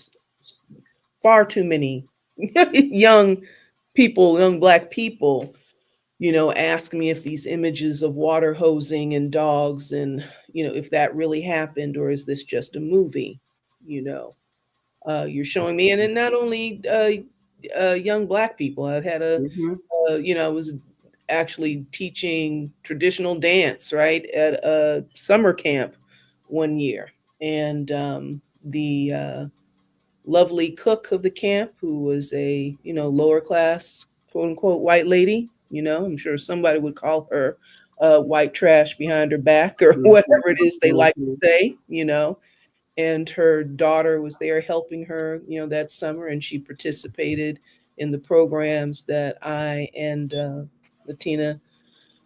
far too many young Black people, ask me if these images of water hosing and dogs and, if that really happened, or is this just a movie? You're showing me, and then not only young Black people. I've had I was actually teaching traditional dance, right, at a summer camp one year. And the lovely cook of the camp, who was a, lower class, quote unquote, white lady, I'm sure somebody would call her white trash behind her back, or whatever it is they like to say, and her daughter was there helping her, that summer, and she participated in the programs that I and Latina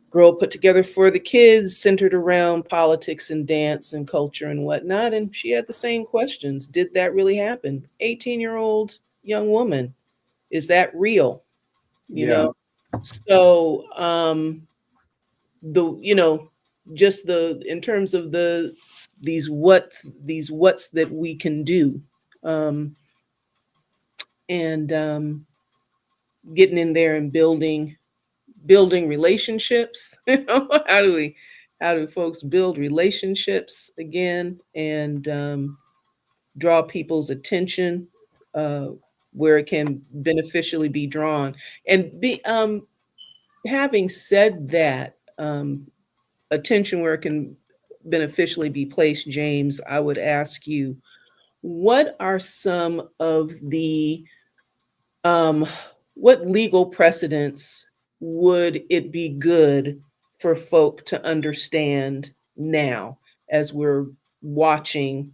girl put together for the kids, centered around politics and dance and culture and whatnot. And she had the same questions. Did that really happen? 18-year-old young woman. Is that real? So just in terms of these what's that we can do, and getting in there and building relationships. How do folks build relationships again, and draw people's attention where it can beneficially be drawn? And having said that, attention where it can beneficially be placed, James, I would ask you, what are some of the what legal precedents would it be good for folk to understand now, as we're watching,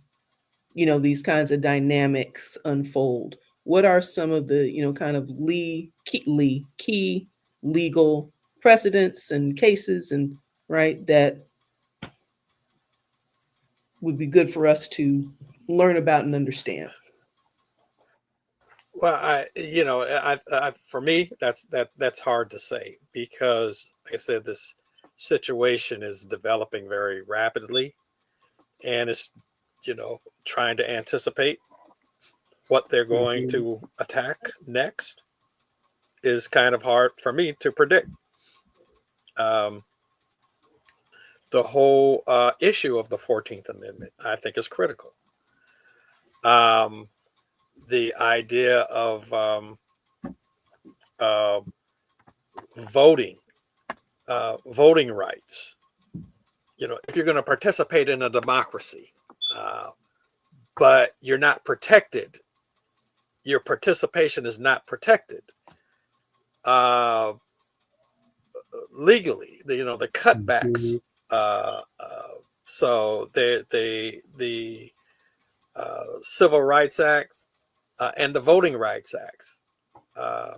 these kinds of dynamics unfold? what are some of the, kind of key legal precedents and cases, and right, that would be good for us to learn about and understand. Well, for me, that's hard to say because, like I said, this situation is developing very rapidly, and it's, trying to anticipate what they're going Mhm. to attack next is kind of hard for me to predict. Um, the whole issue of the 14th Amendment, I think, is critical. Um, the idea of uh, voting, voting rights. If you're going to participate in a democracy, uh, but you're not protected, your participation is not protected uh, legally. The cutbacks. Mhm. Uh, uh, so the Civil Rights Act and the Voting Rights Acts, uh,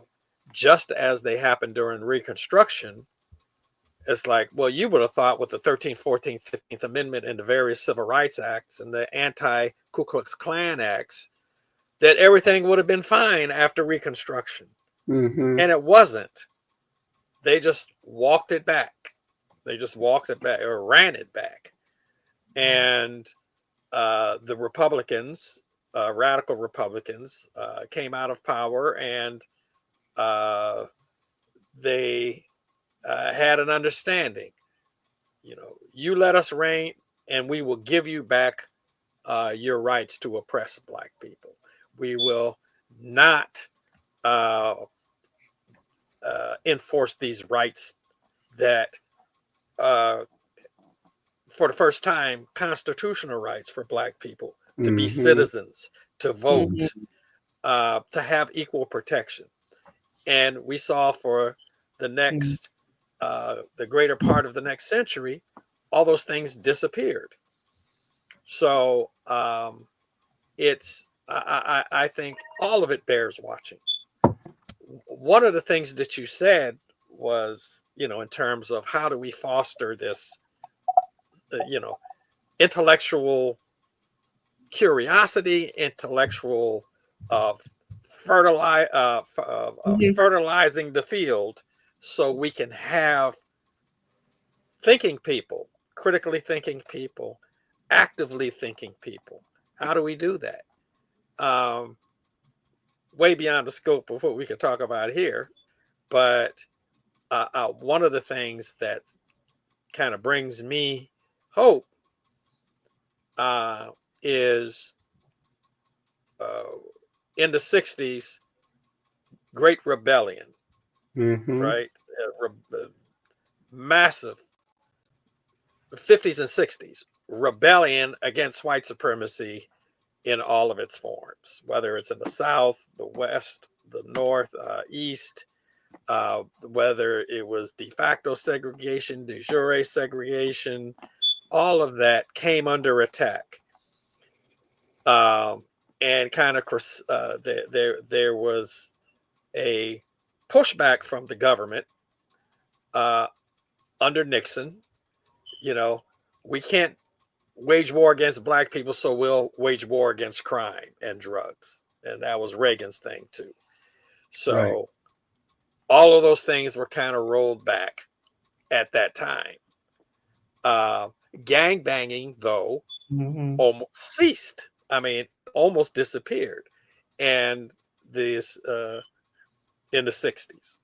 just as they happened during Reconstruction. It's like, well, you would have thought with the 13th, 14th, 15th Amendment and the various Civil Rights Acts and the anti Ku Klux Klan Acts that everything would have been fine after Reconstruction. Mhm. And it wasn't. They just walked it back. They just walked it back or ran it back. And the Republicans, radical Republicans, came out of power, and uh, they had an understanding. You let us reign, and we will give you back your rights to oppress Black people. We will not uh, enforce these rights that, uh, for the first time, constitutional rights for Black people to be Mhm. citizens, to vote, Mhm. to have equal protection. And we saw for the Mhm. next, the greater part of the next century, all those things disappeared. So I think all of it bears watching. One of the things that you said was, in terms of how do we foster this, you know, intellectual curiosity, intellectual uh, Mhm. fertilizing the field so we can have thinking people, critically thinking people, actively thinking people. How do we do that? Um, Way beyond the scope of what we could talk about here. But one of the things that kind of brings me hope uh, is uh, in the 60s, Great Rebellion, Mhm. right? Massive 50s and 60s rebellion against white supremacy in all of its forms, whether it's in the South, the West, the North, East, whether it was de facto segregation, de jure segregation, all of that came under attack. Um, and kind of there was a pushback from the government uh, under Nixon. You know, we can't wage war against Black people, so we'll wage war against crime and drugs. And that was Reagan's thing too. Right. So all of those things were kind of rolled back at that time. Uh, Gang banging, though, Mhm. almost ceased. I mean, almost disappeared. And this in the 60s,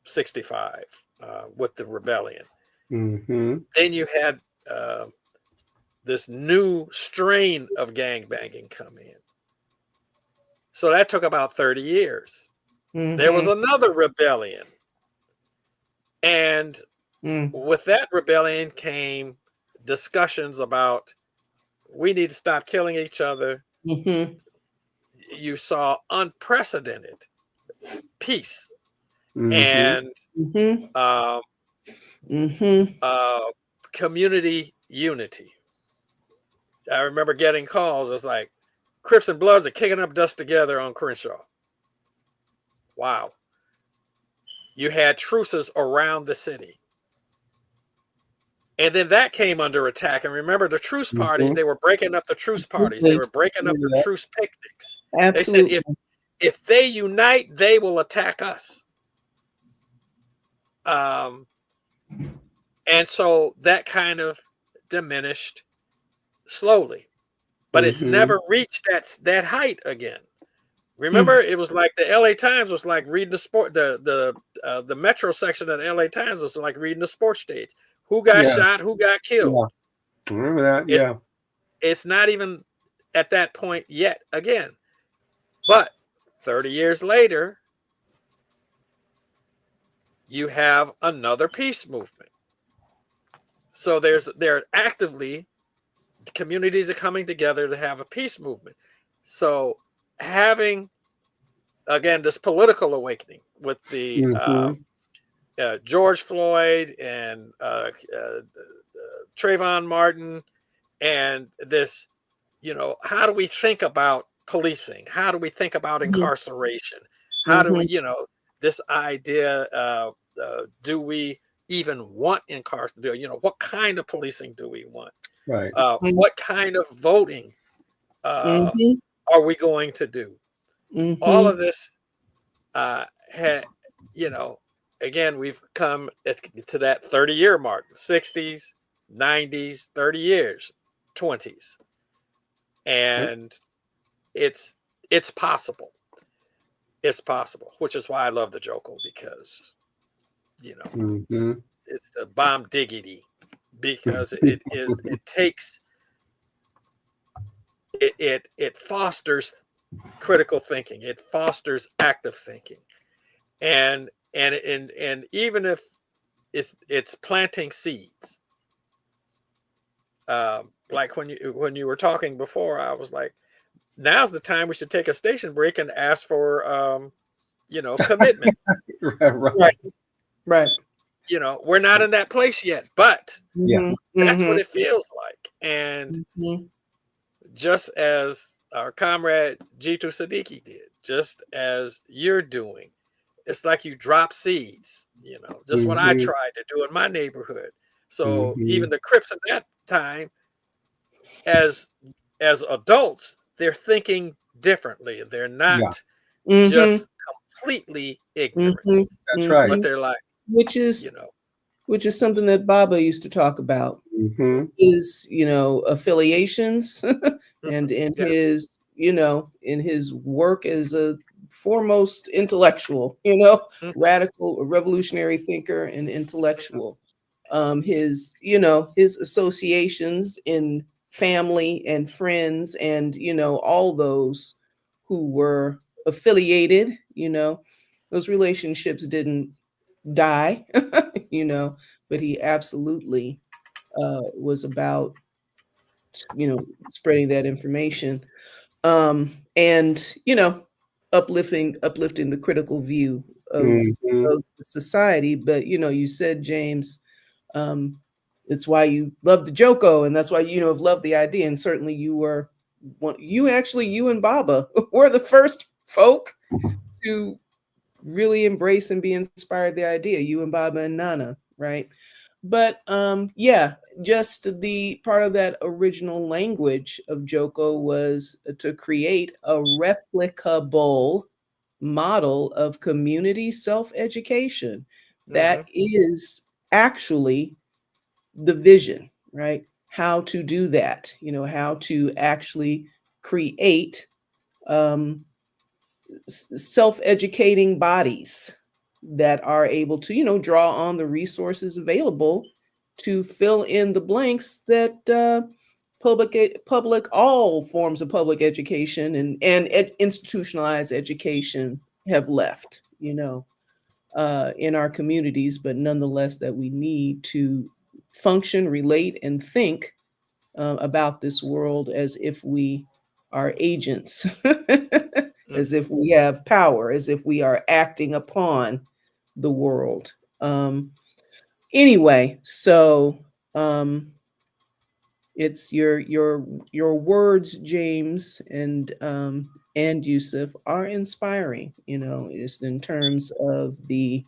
65, with the rebellion. Mhm. Then you had this new strain of gang banging come in. So that took about 30 years. There was Mhm. another rebellion. And Mm. with that rebellion came discussions about we need to stop killing each other. Mhm. You saw unprecedented peace Mhm. and Mhm. uh, Mhm. uh, community unity. I remember getting calls. It's like Crips and Bloods are kicking up dust together on Crenshaw. wow, you had truces around the city. And then that came under attack. And remember the truce parties, they were breaking up the truce parties. They were breaking up the truce picnics. Absolutely. They said if they unite, they will attack us. And so that kind of diminished slowly, but it's never reached that height again. Remember, it was like the LA Times was like reading the Metro section of the LA Times was like reading the sports stage. Who got shot? Who got killed? Yeah. Remember that? It's, Yeah. It's not even at that point yet again. But 30 years later, you have another peace movement. So they're actively, communities are coming together to have a peace movement. So having, again, this political awakening with the George Floyd and Trayvon Martin, and this, how do we think about policing? How do we think about incarceration? How do we, this idea, do we even want incarceration? What kind of policing do we want? Right. What kind of voting are we going to do? All of this had, again, we've come to that 30-year mark, 60s, 90s, 30 years, 20s. And it's possible. It's possible, which is why I love the Joko, because, it's the bomb diggity, because it fosters critical thinking. It fosters active thinking. And even if it's planting seeds, like when you were talking before, I was like, now's the time we should take a station break and ask for commitments. Right. We're not in that place yet, but that's what it feels like. And just as our comrade Jitu Siddiqui did, just as you're doing, it's like you drop seeds, just what I tried to do in my neighborhood. So even the Crips at that time, as adults, they're thinking differently. They're not just completely ignorant. That's right. But they're like, which is something that Baba used to talk about. Is affiliations and in his in his work as a foremost intellectual, radical, revolutionary thinker and intellectual. His associations in family and friends and all those who were affiliated, those relationships didn't die, but he absolutely was about spreading that information, and uplifting the critical view of society. But you said, James, it's why you love the Joko, and that's why have loved the idea. And certainly you and Baba were the first folk to really embrace and be inspired the idea. You and Baba and Nana, right? But just the part of that original language of Joko was to create a replicable model of community self-education. That is actually the vision, right? How to do that, how to actually create self-educating bodies that are able to, draw on the resources available to fill in the blanks that all forms of public education and institutionalized education have left, in our communities, but nonetheless that we need to function, relate, and think about this world as if we are agents, as if we have power, as if we are acting upon the world. Anyway, so It's your words, James and Yusuf, are inspiring. Just in terms of the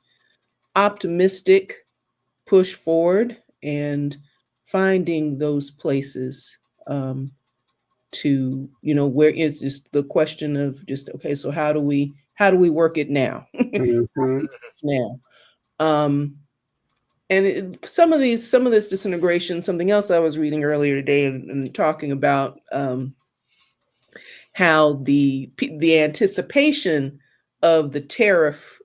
optimistic push forward and finding those places to where it's just the question of just okay, so how do we work it now? Mhm. Now, um and some of this disintegration, something else I was reading earlier today, and talking about how the anticipation of the tariff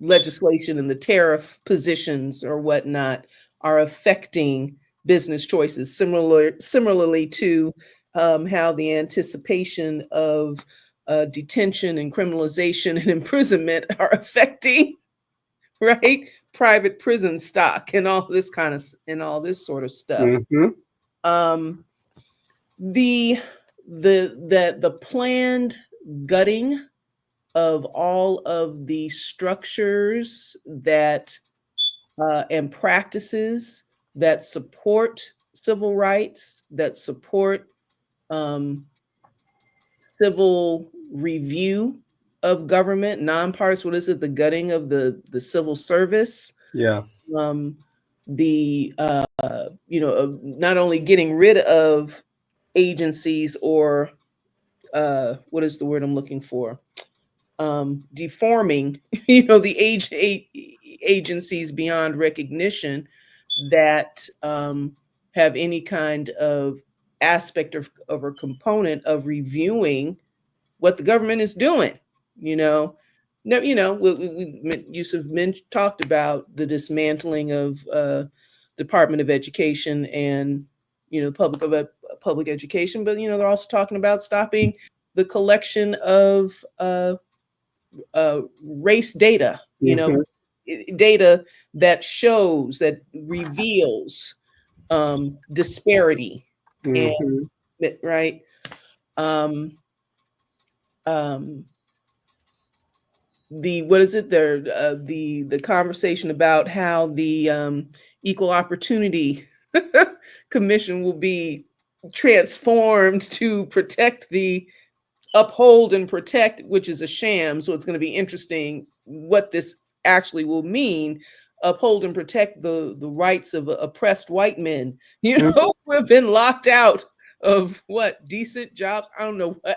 legislation and the tariff positions or whatnot are affecting business choices. Similarly to how the anticipation of detention and criminalization and imprisonment are affecting, right, private prison stock and all this sort of stuff. Mhm. Um, the the planned gutting of all of the structures that and practices that support civil rights, that support um, civil review of government, nonpartisan. What is it? The gutting of the civil service. Yeah. Um, the not only getting rid of agencies or what is the word I'm looking for? Deforming, the agencies beyond recognition that have any kind of aspect of a component of reviewing what the government is doing. You know, no, Yusuf talked about the dismantling of Department of Education and public education, but they're also talking about stopping the collection of race data, Mhm. data that reveals disparity and Mhm. right. Um, um, the what is it there? The conversation about how the Equal Opportunity Commission will be transformed to uphold and protect, which is a sham. So it's going to be interesting what this actually will mean. Uphold and protect the rights of oppressed white men, Mhm. who have been locked out of what decent jobs. I don't know I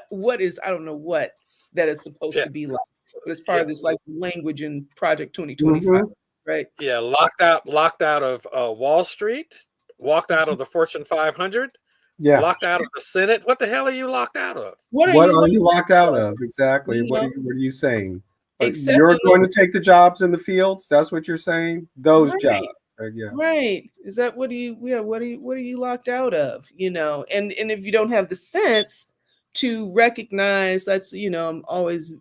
don't know what that is supposed Yeah, to be like, but it's part yeah, of this like language in Project 2025, Mhm. right? yeah. Locked out of Wall Street, walked out of the Fortune 500, Yeah. locked out of the Senate. What the hell are you locked out of? What are What you are like, you locked out of? Exactly. you know, What are you saying? You're accepting going those, to take the jobs in the fields? That's what you're saying? Those jobs. right? Yeah. Right. Is that what are you locked out of? And if you don't have the sense to recognize that's, I'm always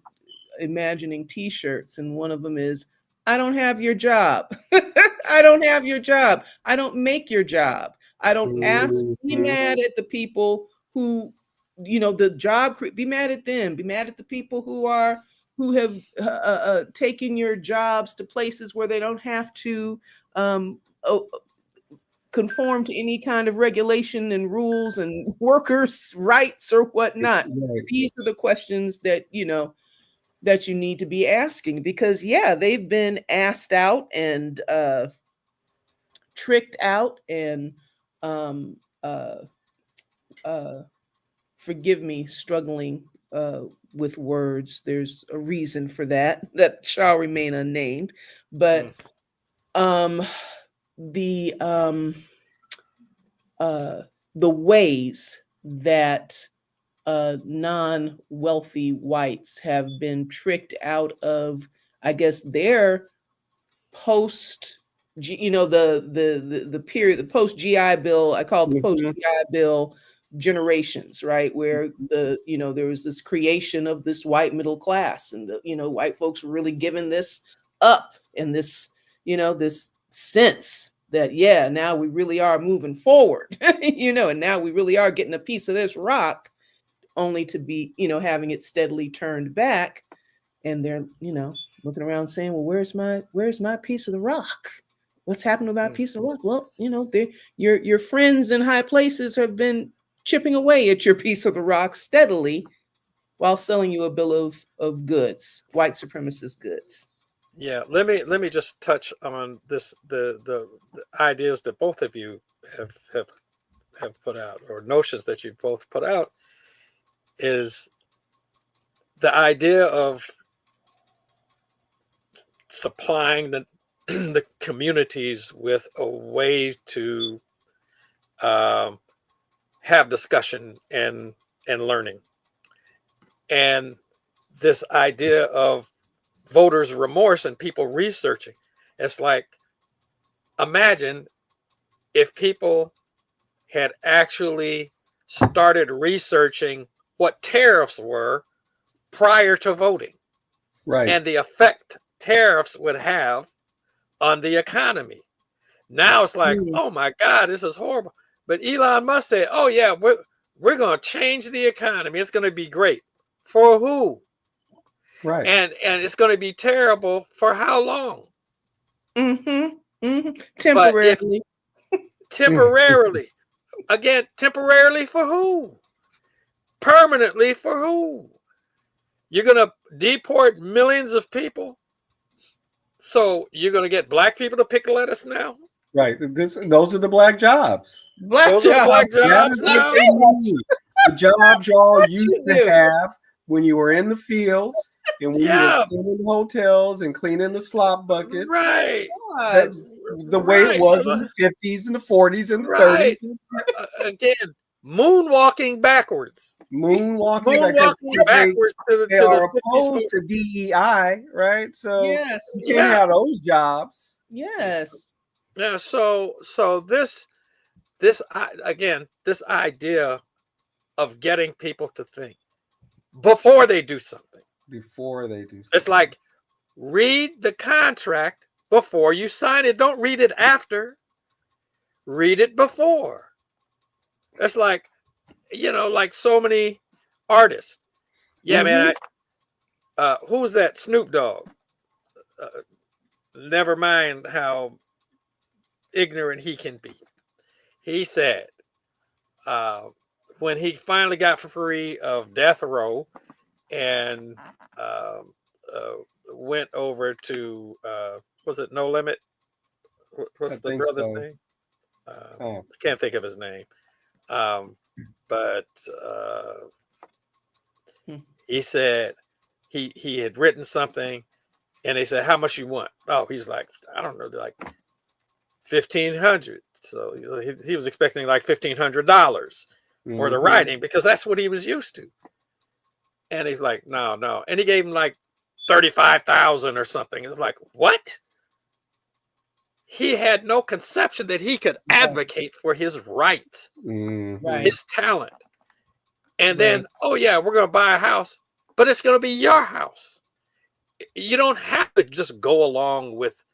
imagining t-shirts, and one of them is I don't have your job. I don't have your job. I don't make your job. I don't be Mhm. mad at the people who, the be mad at them. Be mad at the people who have taken your jobs to places where they don't have to um, conform to any kind of regulation and rules and workers' rights or whatnot. Right. These are the questions that you need to be asking, because yeah, they've been asked out and tricked out and um, uh, uh, forgive me struggling with words. There's a reason for that shall remain unnamed, Mm, but um, the um, uh, the ways that non-wealthy whites have been tricked out of, I guess, their post, the period, the post GI Bill. I call it the post Mhm. GI Bill generations, right? Where there was this creation of this white middle class, and white folks were really giving this up, and this sense that yeah, now we really are moving forward, and now we really are getting a piece of this rock, only to be having it steadily turned back, and they're looking around saying, well, where's my piece of the rock? What's happened about Peace of the Rock? Well, your friends in high places have been chipping away at your piece of the rock steadily while selling you a bill of goods, white supremacist goods. Yeah, let me just touch on this the ideas that both of you have put out, or notions that you both put out, is the idea of supplying the the communities with a way to have discussion and learning, and this idea of voters' remorse and people researching. It's like, imagine if people had actually started researching what tariffs were prior to voting, Right. and the effect tariffs would have on the economy. Now it's like, oh my God, this is horrible. But Elon Musk said, oh yeah, we're going to change the economy. It's going to be great. For who? Right. And it's going to be terrible for how long? Temporarily. Temporarily. Again, temporarily for who? Permanently for who? You're going to deport millions of people? So you're going to get black people to pick lettuce now? Right. Those are the black jobs. Those are the black jobs now? The jobs y'all What used you to do? have when you were in the fields and when you Yeah. were cleaning hotels and cleaning the slop buckets. Right. That's the way Right. it was So in the 50s and the 40s and the Right. 30s. Again, moonwalking backwards. Moonwalking Moonwalking backwards to they the are 50s. opposed to DEI, right? So Yes. you can't have those jobs. Yes. Yeah. So this again, this idea of getting people to think before they do something. Before they do something. It's like, read the contract before you sign it. Don't read it after. Read it before. It's like, like so many artists. Yeah, man. Who's that? Snoop Dogg. Never mind how ignorant he can be. He said, when he finally got free of death row and went over to, was it No Limit? What's the brother's name? I can't think of his name. But he said he had written something, and they said, how much you want? Oh, he's like, I don't know, like $1,500. So he was expecting like $1,500 for the writing, because that's what he was used to. And he's like, no. And he gave him like 35,000 or something. It was like, what? He had no conception that he could advocate for his rights, his talent. And then, oh yeah, we're going to buy a house, but it's going to be your house. You don't have to just go along with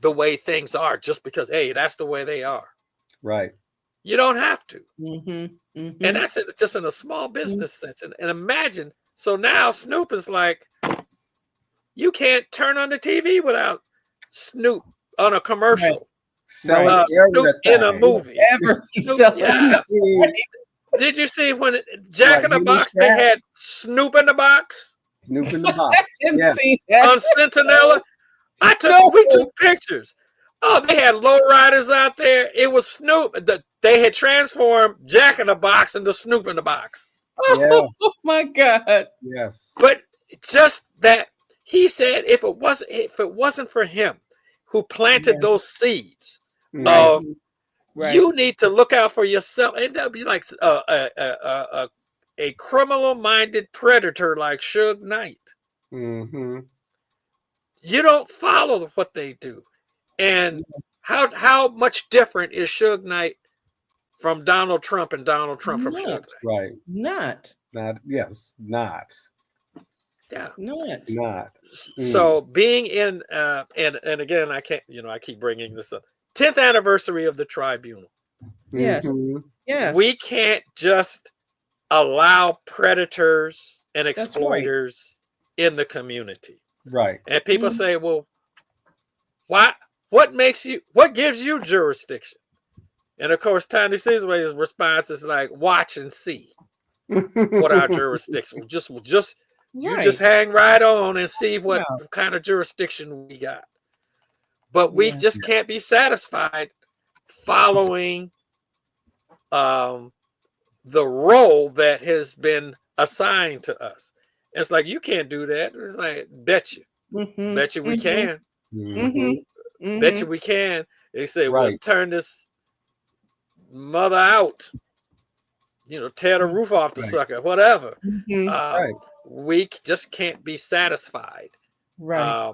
the way things are just because, hey, that's the way they are. Right. You don't have to. And that's it, just in a small business sense. And imagine, so now Snoop is like, you can't turn on the TV without Snoop on a commercial. Selling Snoop in a movie. Snoop, yes. Did you see when Jack in the Box, they had Snoop in the box? Snoop in the box. On Centinela. We took pictures. Oh, they had lowriders out there. It was Snoop. They had transformed Jack in the Box into Snoop in the Box. Oh my God. Yes. But just that, he said, if it wasn't for him who planted those seeds, you need to look out for yourself. And that'd be like a criminal-minded predator like Suge Knight. You don't follow what they do. And how much different is Suge Knight from Donald Trump and Donald Trump from Suge Knight? Right. Not. Yeah. Not. So being in and again, I can't, I keep bringing this up. 10th anniversary of the Tribunal. Yes. Yes. We can't just allow predators and exploiters in the community. Right. And people say, well, what what gives you jurisdiction? And of course, Tiny Seasway's response is like, watch and see what our jurisdiction. You just Right. hang right on and see what Yeah. kind of jurisdiction we got. But we Yeah. just can't be satisfied following the role that has been assigned to us. It's like, you can't do that. It's like, bet you we can. Bet you we can. They say, we'll Right. turn this mother out, tear the roof off the Right. sucker, whatever. Right. We just can't be satisfied. Right.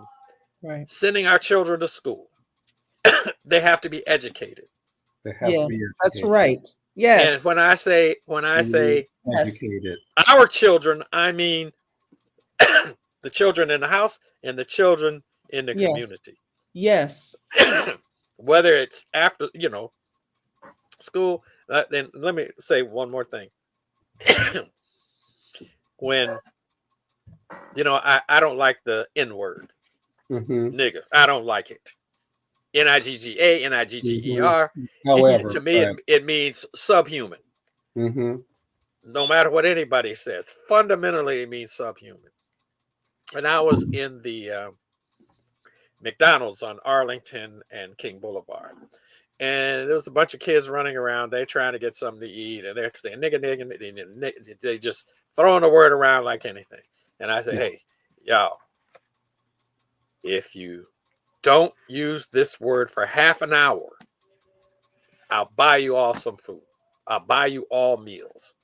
Right. Sending our children to school. They have to be educated. They have to Yes, be that's educated. right. Yes. And when I say Yes. Educated. our children, I mean the children in the house and the children in the Yes. community. Yes. Whether it's after, school. Then let me say one more thing. When, I don't like the N word, nigga. I don't like it. Nigga, nigger. However, To me, it means subhuman. No matter what anybody says, fundamentally it means subhuman. And I was in the McDonald's on Arlington and King Boulevard, and there was a bunch of kids running around. They're trying to get something to eat, and they're saying nigga, nigga, nigga, nigga. They just throwing the word around like anything. And I say, hey, y'all, if you don't use this word for half an hour, I'll buy you all some food. I'll buy you all meals.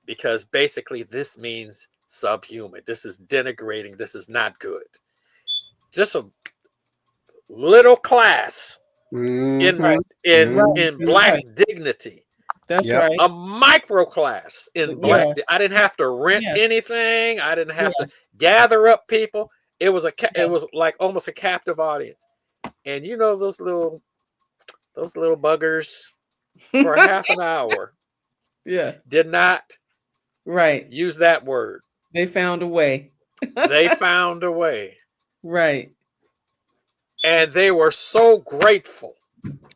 Because basically this means subhuman. This is denigrating. This is not good. Just a little class in black dignity. That's right. A micro class in black. Yes. I didn't have to rent anything. I didn't have to gather up people. It was it was like almost a captive audience. And those little buggers for half an hour did not use that word. They found a way. They found a way. Right. And they were so grateful.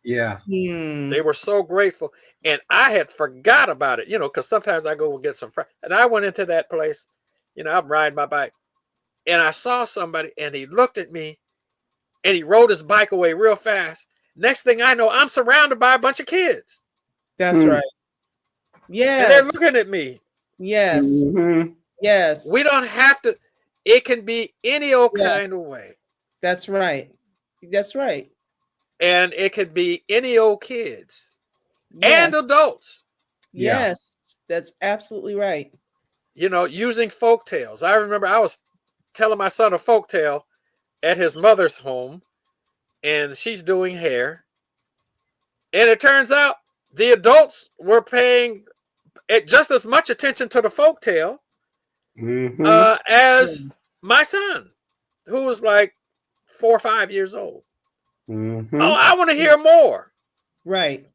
Yeah. They were so grateful. And I had forgot about it, because sometimes I go and get some friends. And I went into that place, I'm riding my bike. And I saw somebody, and he looked at me, and he rode his bike away real fast. Next thing I know, I'm surrounded by a bunch of kids. That's right. Yes. And they're looking at me. Yes. Yes. We don't have to. It can be any old kind of way. That's right. That's right. And it could be any old kids and adults. Yes. That's absolutely right. Using folk tales. I remember I was telling my son a folk tale at his mother's home, and she's doing hair. And it turns out the adults were paying just as much attention to the folk tale as my son, who was like 4 or 5 years old. Oh, I want to hear more. Right.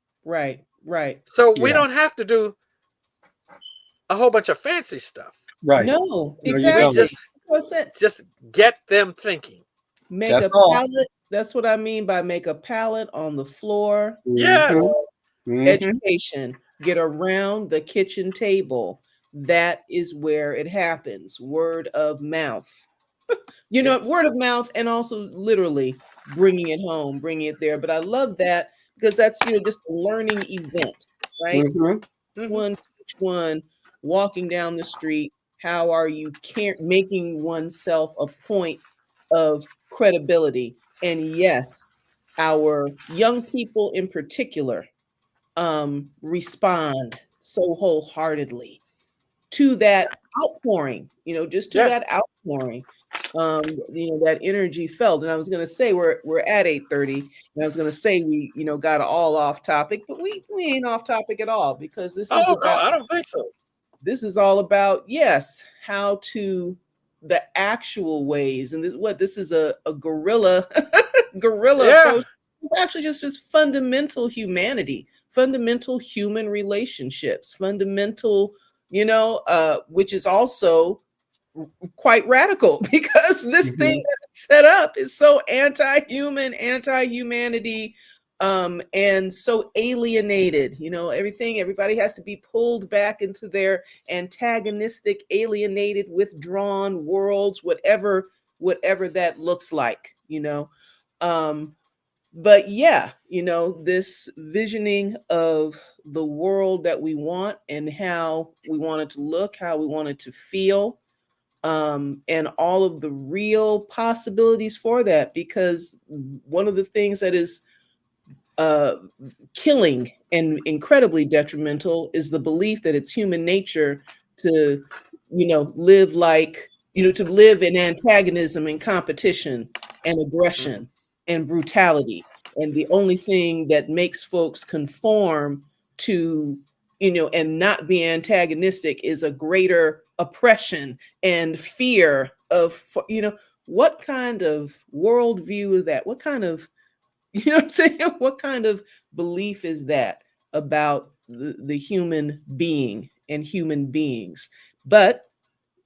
So we don't have to do a whole bunch of fancy stuff. Right. No, exactly. Just get them thinking. Make a palette. That's what I mean by make a palette on the floor. Yes. Education. Get around the kitchen table. That is where it happens. Word of mouth. Word of mouth, and also literally bringing it home, bringing it there. But I love that because that's, just a learning event, right? One teach one, walking down the street. How are you making oneself a point of credibility? And yes, our young people in particular respond so wholeheartedly to that outpouring, that outpouring, that energy felt. And I was going to say, we're at 8:30, and I was going to say, we, got all off topic, but we ain't off topic at all, because this is about, no, I don't think so. This is all about, how to the actual ways. And this is a guerrilla approach. Actually just fundamental humanity, fundamental human relationships, fundamental, which is also quite radical, because this thing that is set up is so anti-human, anti-humanity, and so alienated. Everybody has to be pulled back into their antagonistic, alienated, withdrawn worlds, whatever that looks like. But yeah, this visioning of the world that we want and how we want it to look, how we want it to feel, and all of the real possibilities for that. Because one of the things that is uh, killing and incredibly detrimental is the belief that it's human nature to, live to live in antagonism and competition and aggression and brutality. And the only thing that makes folks conform to, and not be antagonistic is a greater oppression and fear of, what kind of worldview is that? What kind of what I'm saying? What kind of belief is that about the human being and human beings? But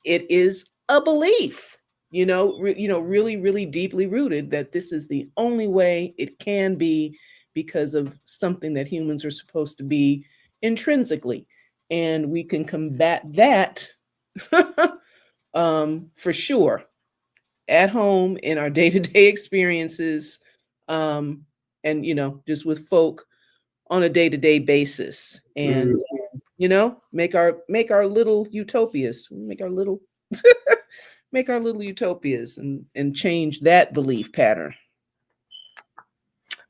it is a belief, really, really deeply rooted that this is the only way it can be because of something that humans are supposed to be intrinsically. And we can combat that for sure at home in our day-to-day experiences, and just with folk on a day-to-day basis, and make our little utopias, make our little make our little utopias, and change that belief pattern.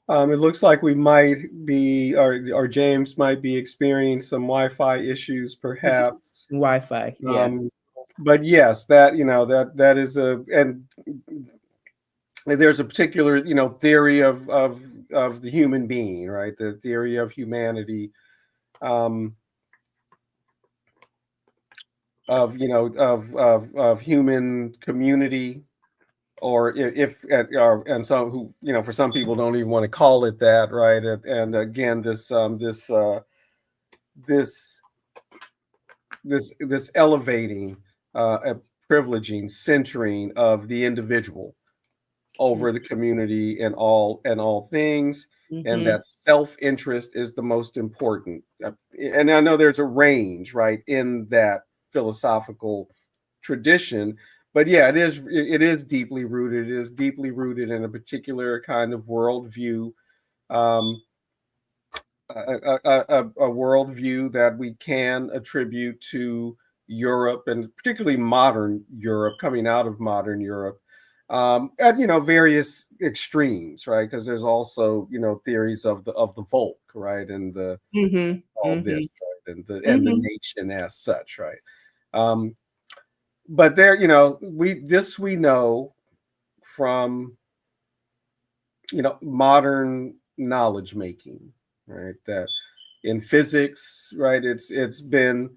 It looks like we might be, or James might be experiencing some Wi-Fi issues, perhaps. Wi-Fi, yeah. But yes, that is and there's a particular, theory of the human being, right? The theory of humanity, of human community, or and some who, for some people don't even want to call it that, right? And again, this elevating, privileging, centering of the individual over the community and all things, and that self-interest is the most important. And I know there's a range, right, in that philosophical tradition, but yeah, it is deeply rooted. It is deeply rooted in a particular kind of worldview, a worldview that we can attribute to Europe, and particularly modern Europe, coming out of modern Europe, at various extremes, right? Because there's also theories of the Volk, right, and the all this, right, and the nation as such, right. But there, we know from modern knowledge making, right, that in physics, right, it's been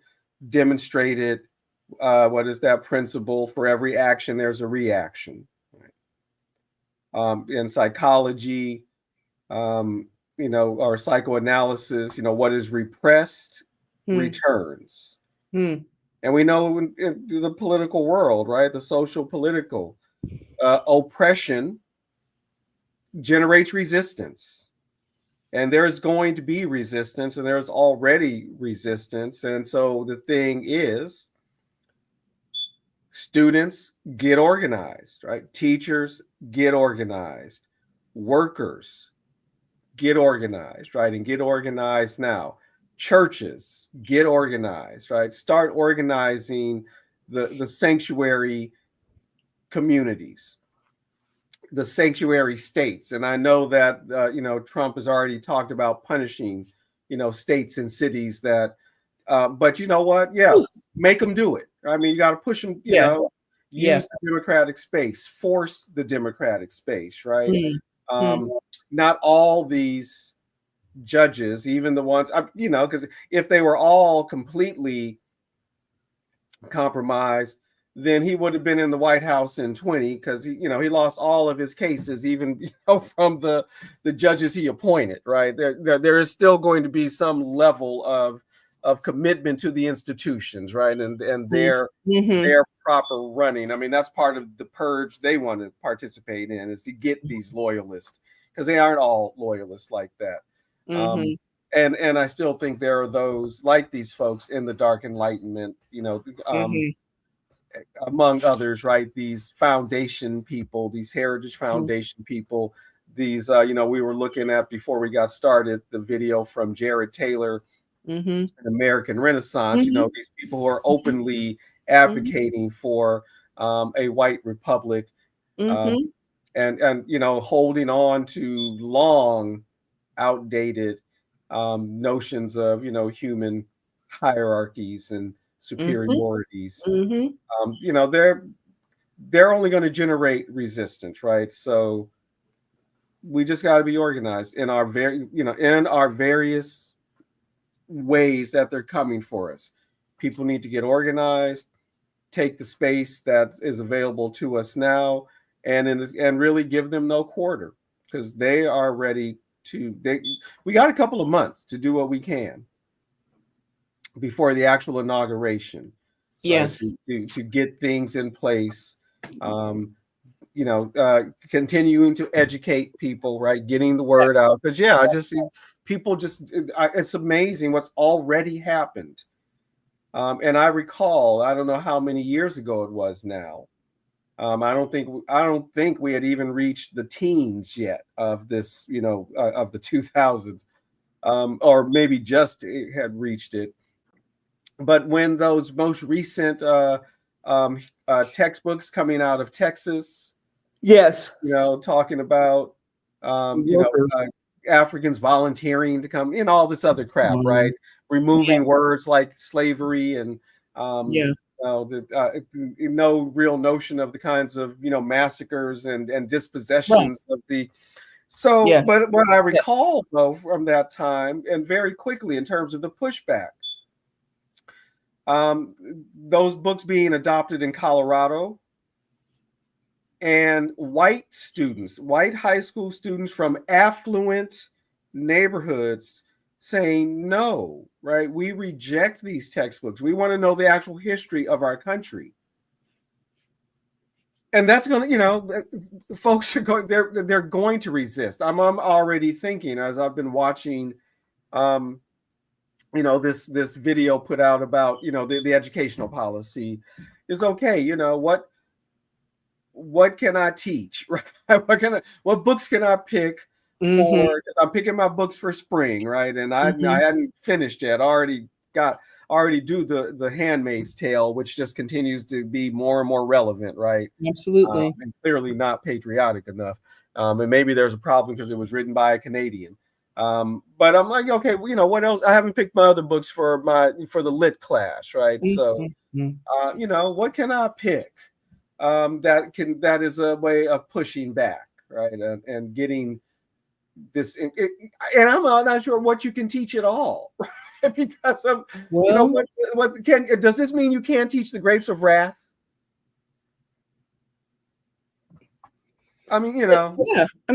demonstrated, what is that principle? For every action there's a reaction, right? In psychology, or psychoanalysis, what is repressed returns. And we know in the political world, right, the social political, oppression generates resistance. And there's going to be resistance, and there's already resistance. And so the thing is, students get organized, right? Teachers get organized. Workers get organized, right? And get organized now. Churches get organized, right? Start organizing the sanctuary communities, the sanctuary states. And I know that Trump has already talked about punishing states and cities that, but you know what, make them do it. I mean, you got to push them, use the democratic space, force the democratic space, right? Not all these judges, even the ones, because if they were all completely compromised, then he would have been in the White House in 20, because he lost all of his cases, even from the judges he appointed, right? There is still going to be some level of commitment to the institutions, right? And Mm-hmm. their proper running. I mean, that's part of the purge they want to participate in, is to get these loyalists, because they aren't all loyalists like that. Mm-hmm. And I still think there are those like these folks in the Dark Enlightenment, Mm-hmm. among others, right? These foundation people, these heritage foundation people, these, we were looking at before we got started the video from Jared Taylor, Mm-hmm. an American Renaissance, Mm-hmm. these people who are openly advocating for a white republic, Mm-hmm. and holding on to long outdated notions of human hierarchies and Mm-hmm. superiorities. Mm-hmm. They're only going to generate resistance, right? So we just got to be organized in our various ways that they're coming for us. People need to get organized, take the space that is available to us now, and really give them no quarter, because they are ready to. We got a couple of months to do what we can before the actual inauguration, Yeah. right? To get things in place. Continuing to educate people, right? Getting the word out. Because I just see people it's amazing what's already happened. And I recall, I don't know how many years ago it was now. I don't think we had even reached the teens yet of this, of the 2000s, or maybe just had reached it. But when those most recent textbooks coming out of Texas, Yes. talking about, Workers. Africans volunteering to come in, all this other crap, right? Removing words like slavery and, Yeah. no real notion of the kinds of, massacres and Right. dispossessions of the. So, Yeah. but what I Yes. recall though from that time, and very quickly in terms of the pushback, those books being adopted in Colorado, and white high school students from affluent neighborhoods saying no, right? We reject these textbooks. We want to know the actual history of our country. And that's going to, folks are going, they're going to resist. I'm already thinking, as I've been watching, this video put out about, the educational policy is okay. What can I teach? Right? What books can I pick Mm-hmm. for? Because I'm picking my books for spring, right? And I hadn't finished yet. I already do the Handmaid's Tale, which just continues to be more and more relevant, right? Absolutely. And clearly not patriotic enough. And maybe there's a problem because it was written by a Canadian. But I'm like, okay, what else? I haven't picked my other books for the lit class, right? So, what can I pick? That is a way of pushing back, right? And getting this, and I'm not sure what you can teach at all, right? Because of, what does this mean? You can't teach the grapes of wrath? I mean, Yeah. I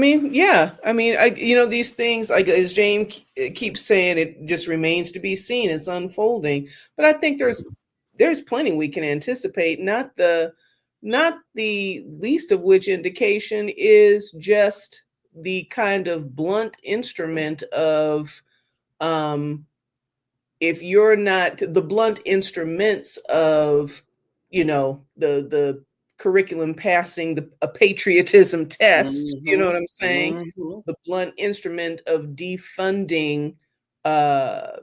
mean, these things, like as James keeps saying, it just remains to be seen. It's unfolding, but I think there's plenty we can anticipate. Not the least of which indication is just the kind of blunt instrument of, if you're not the blunt instruments of, the curriculum passing a patriotism test, you know what I'm saying? The blunt instrument of defunding, or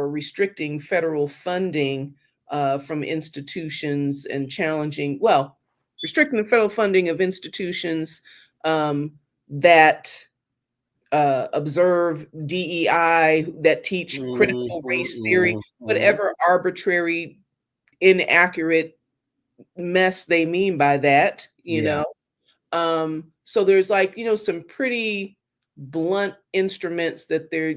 restricting federal funding from institutions, and restricting the federal funding of institutions that observe DEI, that teach critical race theory, whatever arbitrary, inaccurate mess they mean by that, So there's some pretty blunt instruments that they're,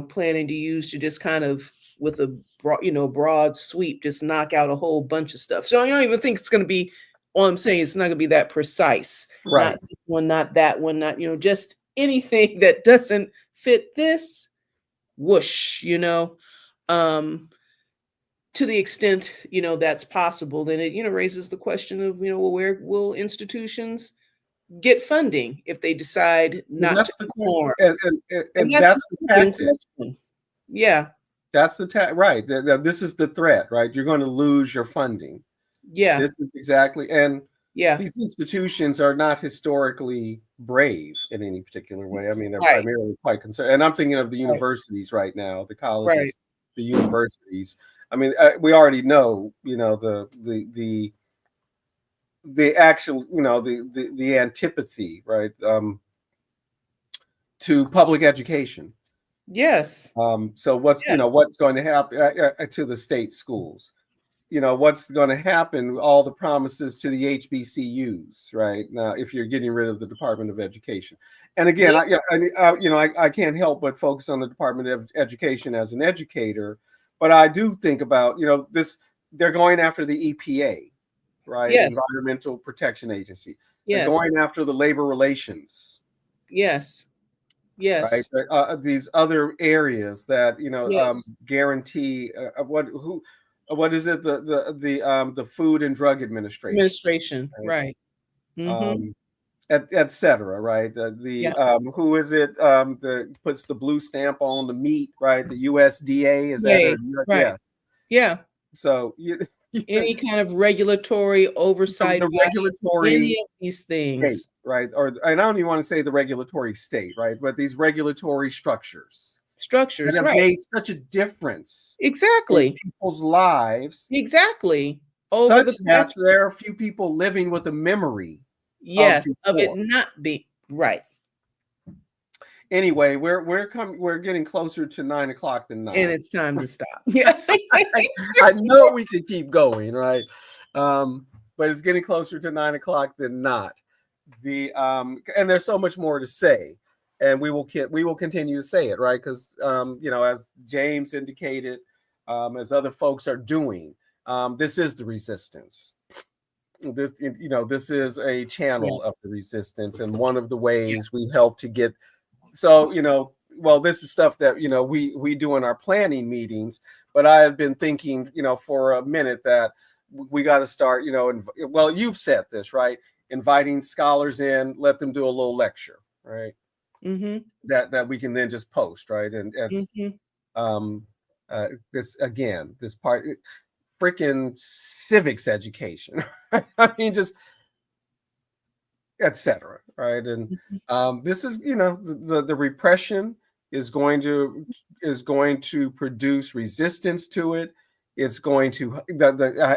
planning to use to just kind of, with a broad sweep, just knock out a whole bunch of stuff. So I don't even think it's going to be, all I'm saying, it's not going to be that precise. Right. Not this one, not that one, not, just anything that doesn't fit this, whoosh, um, to the extent, that's possible, then it, raises the question of, well, where will institutions get funding if they decide Well, not to that's the conform? And and that's that's the the open tactic. question. Yeah, That's the right. This is the threat, right? You're going to lose your funding. yeah, This is exactly, and yeah, these institutions are not historically brave in any particular way. I mean, they're right, primarily quite concerned. And I'm thinking of the right, universities right now, the right. colleges, the universities. I mean, we already know, the actual, the antipathy, right, to public education. Yes, So what's, yes, what's going to happen to the state schools? What's going to happen, all the promises to the HBCUs right now if you're getting rid of the Department of Education. And again, yeah, I can't help but focus on the Department of Education as an educator, but I do think about, this, they're going after the EPA, right, yes, Environmental Protection Agency. They're yes, going after the labor relations, yes, right, yes, these other areas that yes. guarantee what is it, the Food and Drug Administration, Administration, right, right. Mm-hmm. um et cetera, right, Yeah, who is it, the puts the blue stamp on the meat, right, the USDA, is that, yay, or right. yeah, Yeah. so you Any kind of regulatory oversight the bodies, regulatory any of these state, things. right, or and I don't even want to say the regulatory state, right, but these regulatory structures that Structures, have right. made such a difference in Exactly. people's lives, Exactly. Over such the that past, there are few people living with a memory of yes, of it before. not be right. Anyway, we're getting closer to 9 o'clock than And not. it's time to stop. Yeah. I know we could keep going, right? But it's getting closer to 9 o'clock than not. And there's so much more to say, and we will continue to say it, right? Because as James indicated, as other folks are doing, this is the resistance. This is a Yeah. channel of the resistance, and one of the Yeah. ways we help to get. So well, this is stuff that we do in our planning meetings. But I have been thinking, for a minute that we got to start, well, you've said this, right? Inviting scholars in, let them do a little lecture, right? Mm-hmm. That we can then just post, right? And Mm-hmm. um, this again, this part, freaking civics education. Right? I mean, just etc. Right, and Mm-hmm. this is the repression is going to produce resistance to it. It's going to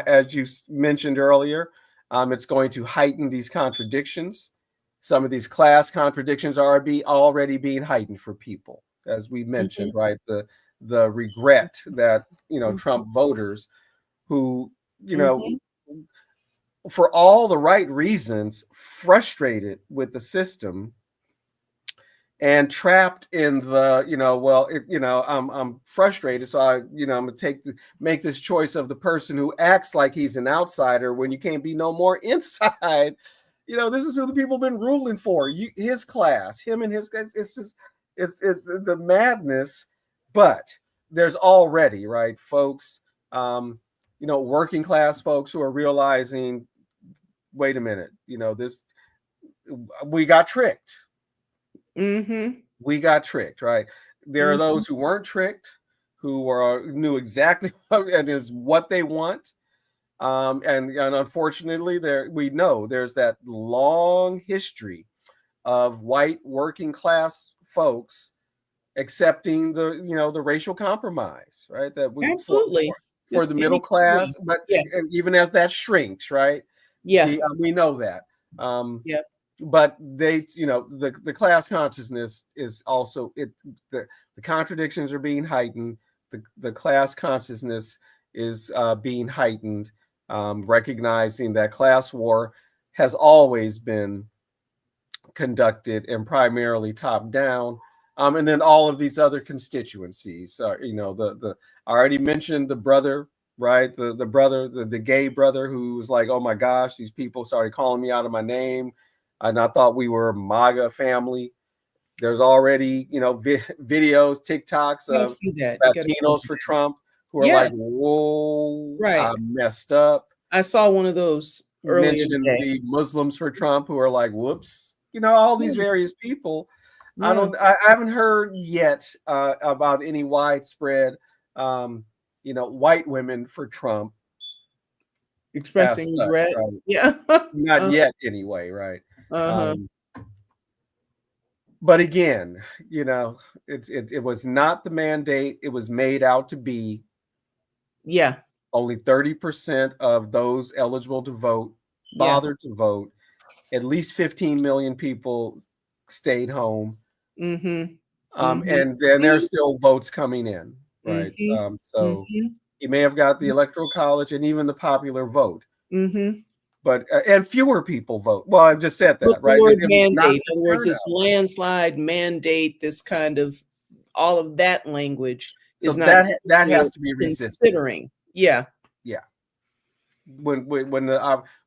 as you mentioned earlier, it's going to heighten these contradictions. Some of these class contradictions are already being heightened for people, as we mentioned, right? The regret that Mm-hmm. Trump voters who Mm-hmm. for all the right reasons, frustrated with the system and trapped in the, I'm frustrated, so I'm gonna make this choice of the person who acts like he's an outsider when you can't be no more inside. This is who the people have been ruling for. His class, him and his guys. It's just, the madness. But there's already, right, folks, working class folks who are realizing, wait a minute, we got tricked. Mm-hmm. We got tricked, right? There are Mm-hmm. those who weren't tricked, who knew exactly and is what they want. And unfortunately, we know there's that long history of white working class folks accepting the racial compromise, right? That we Absolutely. for Just the middle inequality. class, but Yeah. and even as that shrinks, right? Yeah. We know that. Yeah. But the class consciousness is also the contradictions are being heightened. The class consciousness is being heightened, recognizing that class war has always been conducted and primarily top down. And then all of these other constituencies, the I already mentioned the brother, right? The brother, the gay brother who was like, oh my gosh, these people started calling me out of my name. And I thought we were a MAGA family. There's already, videos, TikToks You gotta of see that. You gotta show Latinos me for that. Trump who are like, Yes, whoa, right. I messed up. I saw one of those You earlier mentioned today. the Muslims for Trump who are like, whoops, all these Yeah, various people. yeah. I haven't heard yet about any widespread, white women for Trump as Expressing such, regret. right? Yeah. Not yet anyway, right? Uh-huh. Um, but again, it was not the mandate it was made out to be. Yeah, Only 30% of those eligible to vote yeah. bothered to vote. At least 15 million people stayed home. Mhm. And Mhm. then there's still votes coming in, right? Mhm. So Mhm. he may have got the electoral college and even the popular vote, Mhm. but and fewer people vote. Well, I just said But that, the right? word It was not mandate, the in other words, turnout. this landslide mandate, this kind of all of that language So is not that we're has to be resisted. considering. Yeah. Yeah.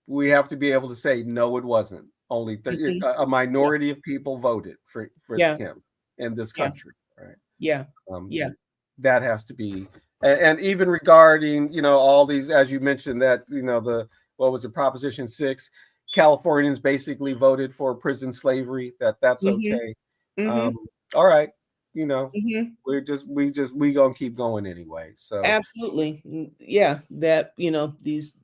We have to be able to say no, it wasn't. Only Mhm. a Yeah. minority of people voted for Yeah. him in this Yeah. country, right? Yeah. Um, Yeah. that has to be, and even regarding all these, as you mentioned, that the what was it, Proposition 6, Californians basically voted for prison slavery. That's Mhm. okay. Mhm. All right, you know, Mhm. we gonna keep going anyway. So Absolutely. Yeah, that, these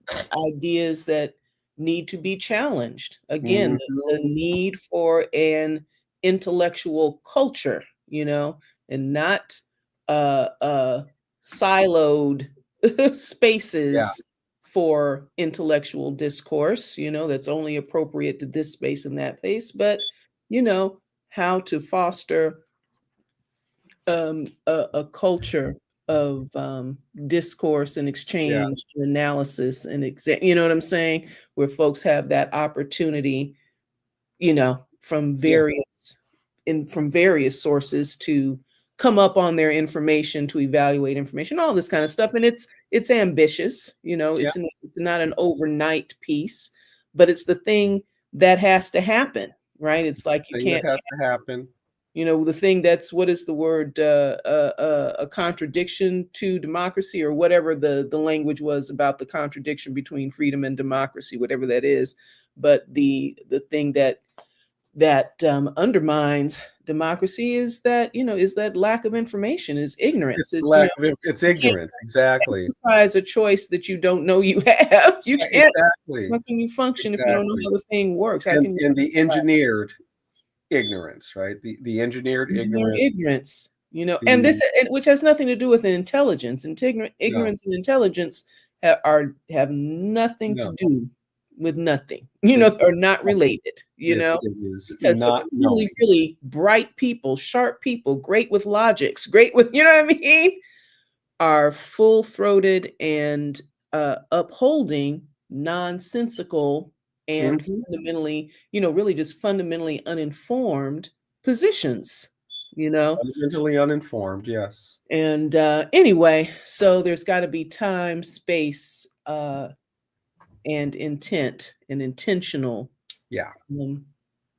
ideas that need to be challenged. Again, the mhm, need for an intellectual culture, and not siloed yeah, spaces for intellectual discourse, that's only appropriate to this space and that space, but, how to foster a culture of discourse and yeah, exchange and analysis and you know what I'm saying? Where folks have that opportunity, from yeah. various sources to come up on their information, to evaluate information, all this kind of stuff. And it's ambitious, Yeah, it's not an overnight piece, but it's the thing that has to happen, right? It's like you thing that can't has to happen. the thing that's what is the word a contradiction to democracy, or whatever the language was about the contradiction between freedom and democracy, whatever that is. But the thing that undermines democracy is that is that lack of information, is It's ignorance, the is lack of it's you can't ignorance. Exactly. exercise a choice that you don't know you have. You Right, can't. exactly. How can you function if you don't know Exactly. how the thing works? How can you And the engineered ignorance, right? The engineered engineer ignorance. ignorance, and The which has nothing to do with intelligence. No, Ignorance and intelligence have nothing to no. do with nothing, It's are not related, it is because some not really, knowing. really bright people, sharp people, great with logics, great with, what I mean, are full-throated and upholding nonsensical and Mhm. fundamentally, really just fundamentally uninformed positions, you know. Fundamentally uninformed. Yes. And anyway, so there's got to be time, space, and intent and intentional, Yeah. um,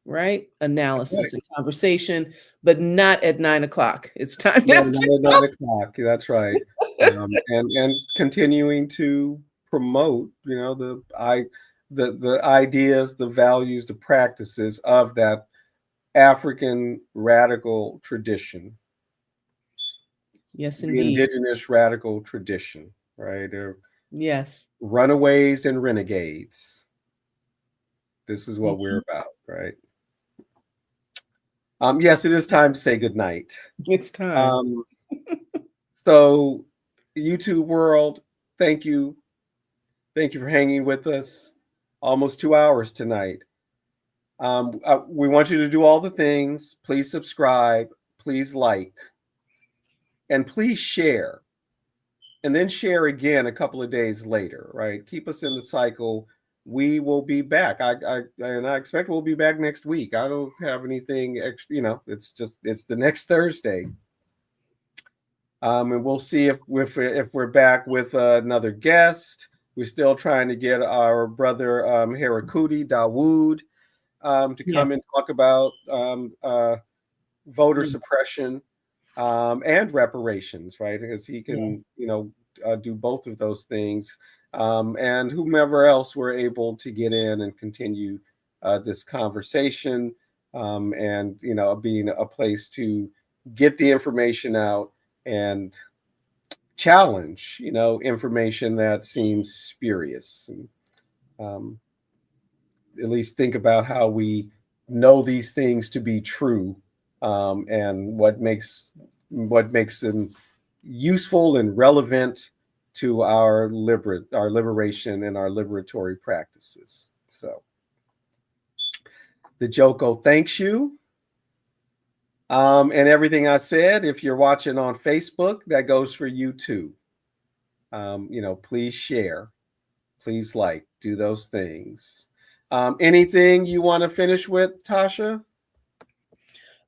right, Right. analysis and conversation, but not at 9 o'clock. It's time now No, to not at go. 9 o'clock. That's right. And continuing to promote, the ideas, the values, the practices of that African radical tradition, Yes, the indeed. indigenous radical tradition, right? Yes. Runaways and renegades. This is what we're Mhm. about, right? Yes, it is time to say goodnight. It's time. Um, so, YouTube world, thank you. Thank you for hanging with us. Almost 2 hours tonight. We want you to do all the things. Please subscribe. Please like. And please share. And then share again a couple of days later, right? Keep us in the cycle. We will be back. I expect we'll be back next week. I don't have anything extra, it's the next Thursday. And we'll see if we're back with another guest. We're still trying to get our brother Harakuti Dawood to Yeah. come and talk about voter Mm. suppression, and reparations, right? Because he Yeah. can, do both of those things, and whomever else we're able to get in and continue this conversation, and being a place to get the information out and challenge, information that seems spurious, and um, at least think about how we know these things to be true, and what makes them useful and relevant to our liberation and our liberatory practices. So the Joko thanks you. And everything I said, if you're watching on Facebook, that goes for you too. Please share, please like, do those things. Anything you want to finish with, Tasha?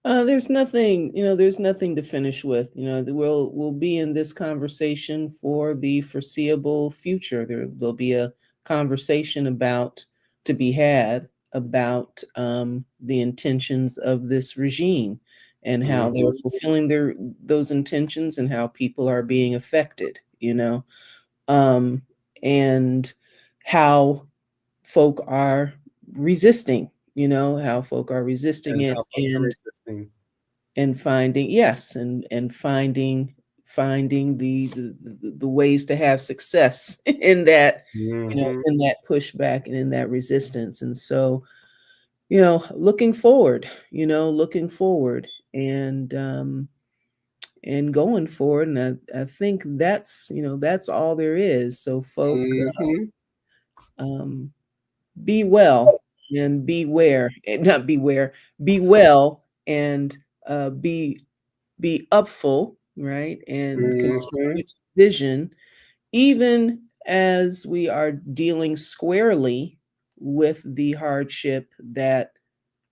There's nothing to finish with. We'll be in this conversation for the foreseeable future. There'll be a conversation to be had about the intentions of this regime and how they're Mhm. fulfilling those intentions and how people are being affected. Um, and how folk are resisting. How folk are resisting And it how folks are resisting. and finding, yes, and finding the ways to have success in that, Mhm. in that pushback and in that resistance. And so, looking forward and going forward. And I think that's all there is. So folk, Mhm. um, be well and beware, not beware, be well and be upful, right? And Mhm. continue to vision, even as we are dealing squarely with the hardship that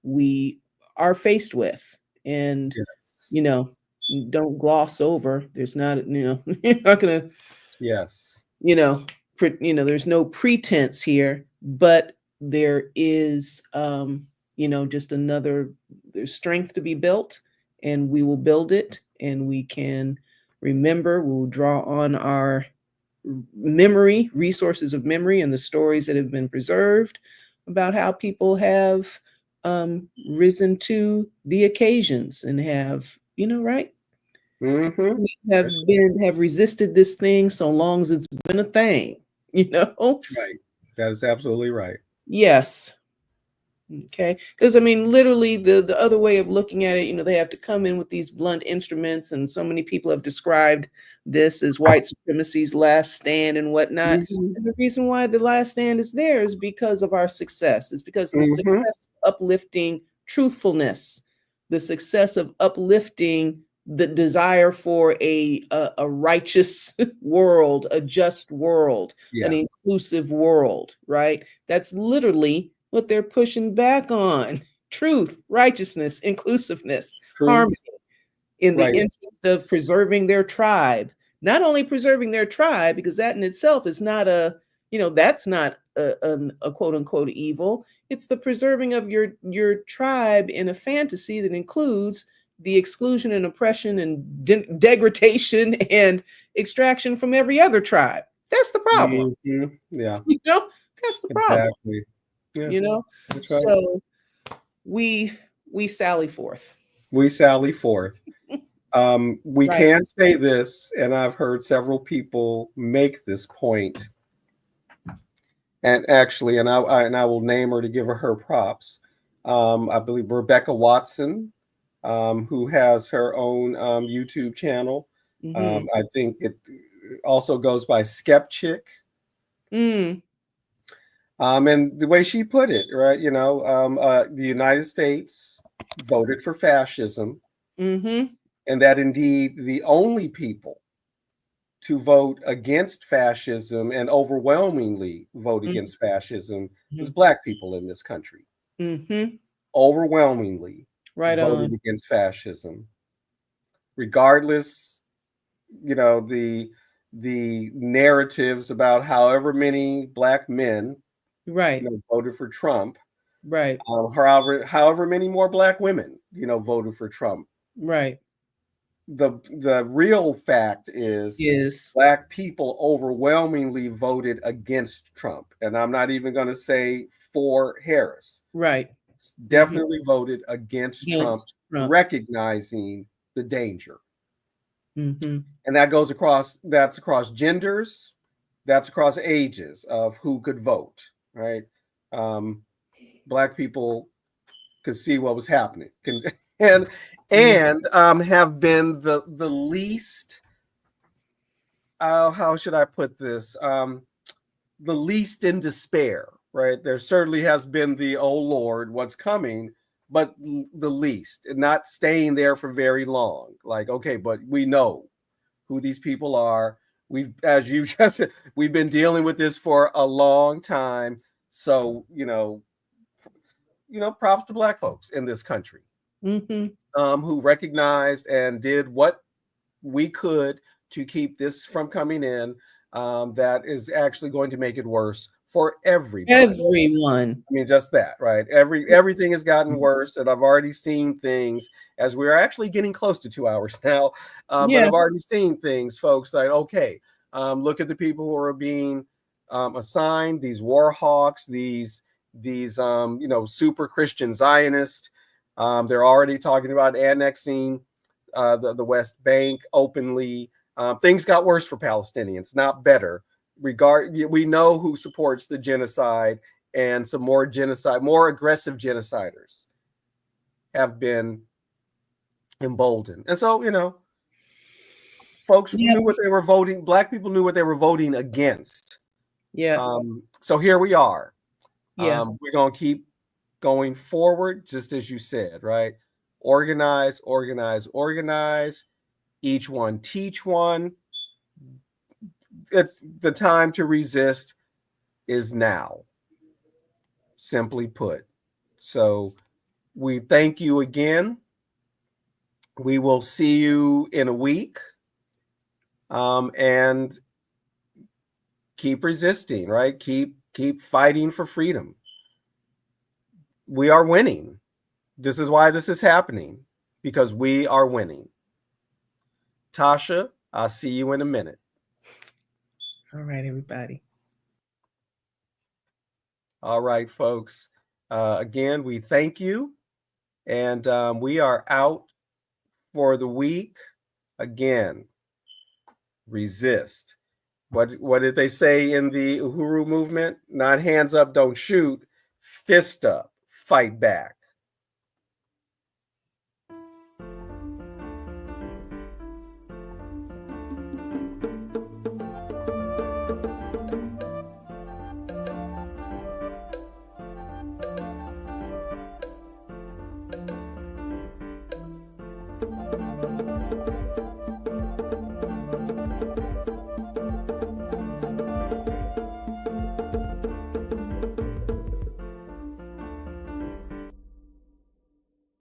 we are faced with. And, Yes. you know, don't gloss over. There's not, you're not going to, Yes. you know, there's no pretense here, but there is, just there's strength to be built, and we will build it, and we can remember, we'll draw on our resources of memory and the stories that have been preserved about how people have risen to the occasions and have, right? Mhm. We That's have resisted this thing so long as it's been a thing, you know? right. That is absolutely right. Yes. Okay. Because I mean, literally the other way of looking at it, they have to come in with these blunt instruments, and so many people have described this as white supremacy's last stand and whatnot. Mhm. And the reason why the last stand is there is because of our success. It's because of the Mhm. success of uplifting truthfulness, the success of uplifting the desire for a righteous world, a just world, an Yeah. inclusive world, right? That's literally what they're pushing back on: truth, righteousness, inclusiveness, Truth, harmony, in the interest of righteousness. preserving their tribe. Not only preserving their tribe, because that in itself is not that's not a quote unquote evil. It's the preserving of your tribe in a fantasy that includes the exclusion and oppression and degradation and extraction from every other tribe. That's the problem. Mhm. Yeah. You know, that's the problem. Exactly. Yeah. You know, That's right. so we we sally forth. We sally forth. We Right. can say this, and I've heard several people make this point, and actually, and I will name her to give her props. I believe Rebecca Watson, who has her own YouTube channel. Mm-hmm. I think it also goes by Skepchick. Mm. And the way she put it, right? The United States voted for fascism, Mm-hmm. and that indeed the only people to vote against fascism and overwhelmingly vote against fascism was Mm-hmm. Black people in this country. Mm-hmm. Overwhelmingly Right voted on. against fascism, regardless, the narratives about however many Black men, Right. voted for Trump. Right. However many more Black women, voted for Trump. Right. The real fact is Is Black people overwhelmingly voted against Trump. And I'm not even going to say for Harris. right. Definitely voted against Trump, Against Trump. recognizing the danger. Mm-hmm. And that's across genders, that's across ages of who could vote, right? Black people could see what was happening, and have been the least. How should I put this? The least in despair, right? There certainly has been the oh Lord, what's coming, but the least, and not staying there for very long. Like, okay, but we know who these people are. We've, as you just said, we've been dealing with this for a long time. So, props to Black folks in this country, Mm-hmm. who recognized and did what we could to keep this from coming in. That is actually going to make it worse for everybody. Everyone. I mean, just that, right? Everything has gotten worse, and I've already seen things as we're actually getting close to 2 hours now. But Yeah. I've already seen things, folks. Like, okay, look at the people who are being assigned, these war hawks, these super Christian Zionists. They're already talking about annexing the West Bank openly. Things got worse for Palestinians, not better. We know who supports the genocide, and some more aggressive genociders have been emboldened. And so, folks knew what they were voting. Black people knew what they were voting against. Yeah. So here we are. Yeah. We're going to keep going forward, just as you said, right? Organize, organize, organize. Each one teach one. It's the time to resist is now, simply put. So we thank you again. We will see you in a week, and keep resisting, right? Keep fighting for freedom. We are winning. This is why this is happening, because we are winning. Tasha, I'll see you in a minute. All right, everybody. All right, folks. Again, we thank you. And we are out for the week. Again, resist. What did they say in the Uhuru movement? Not hands up, don't shoot. Fist up, fight back.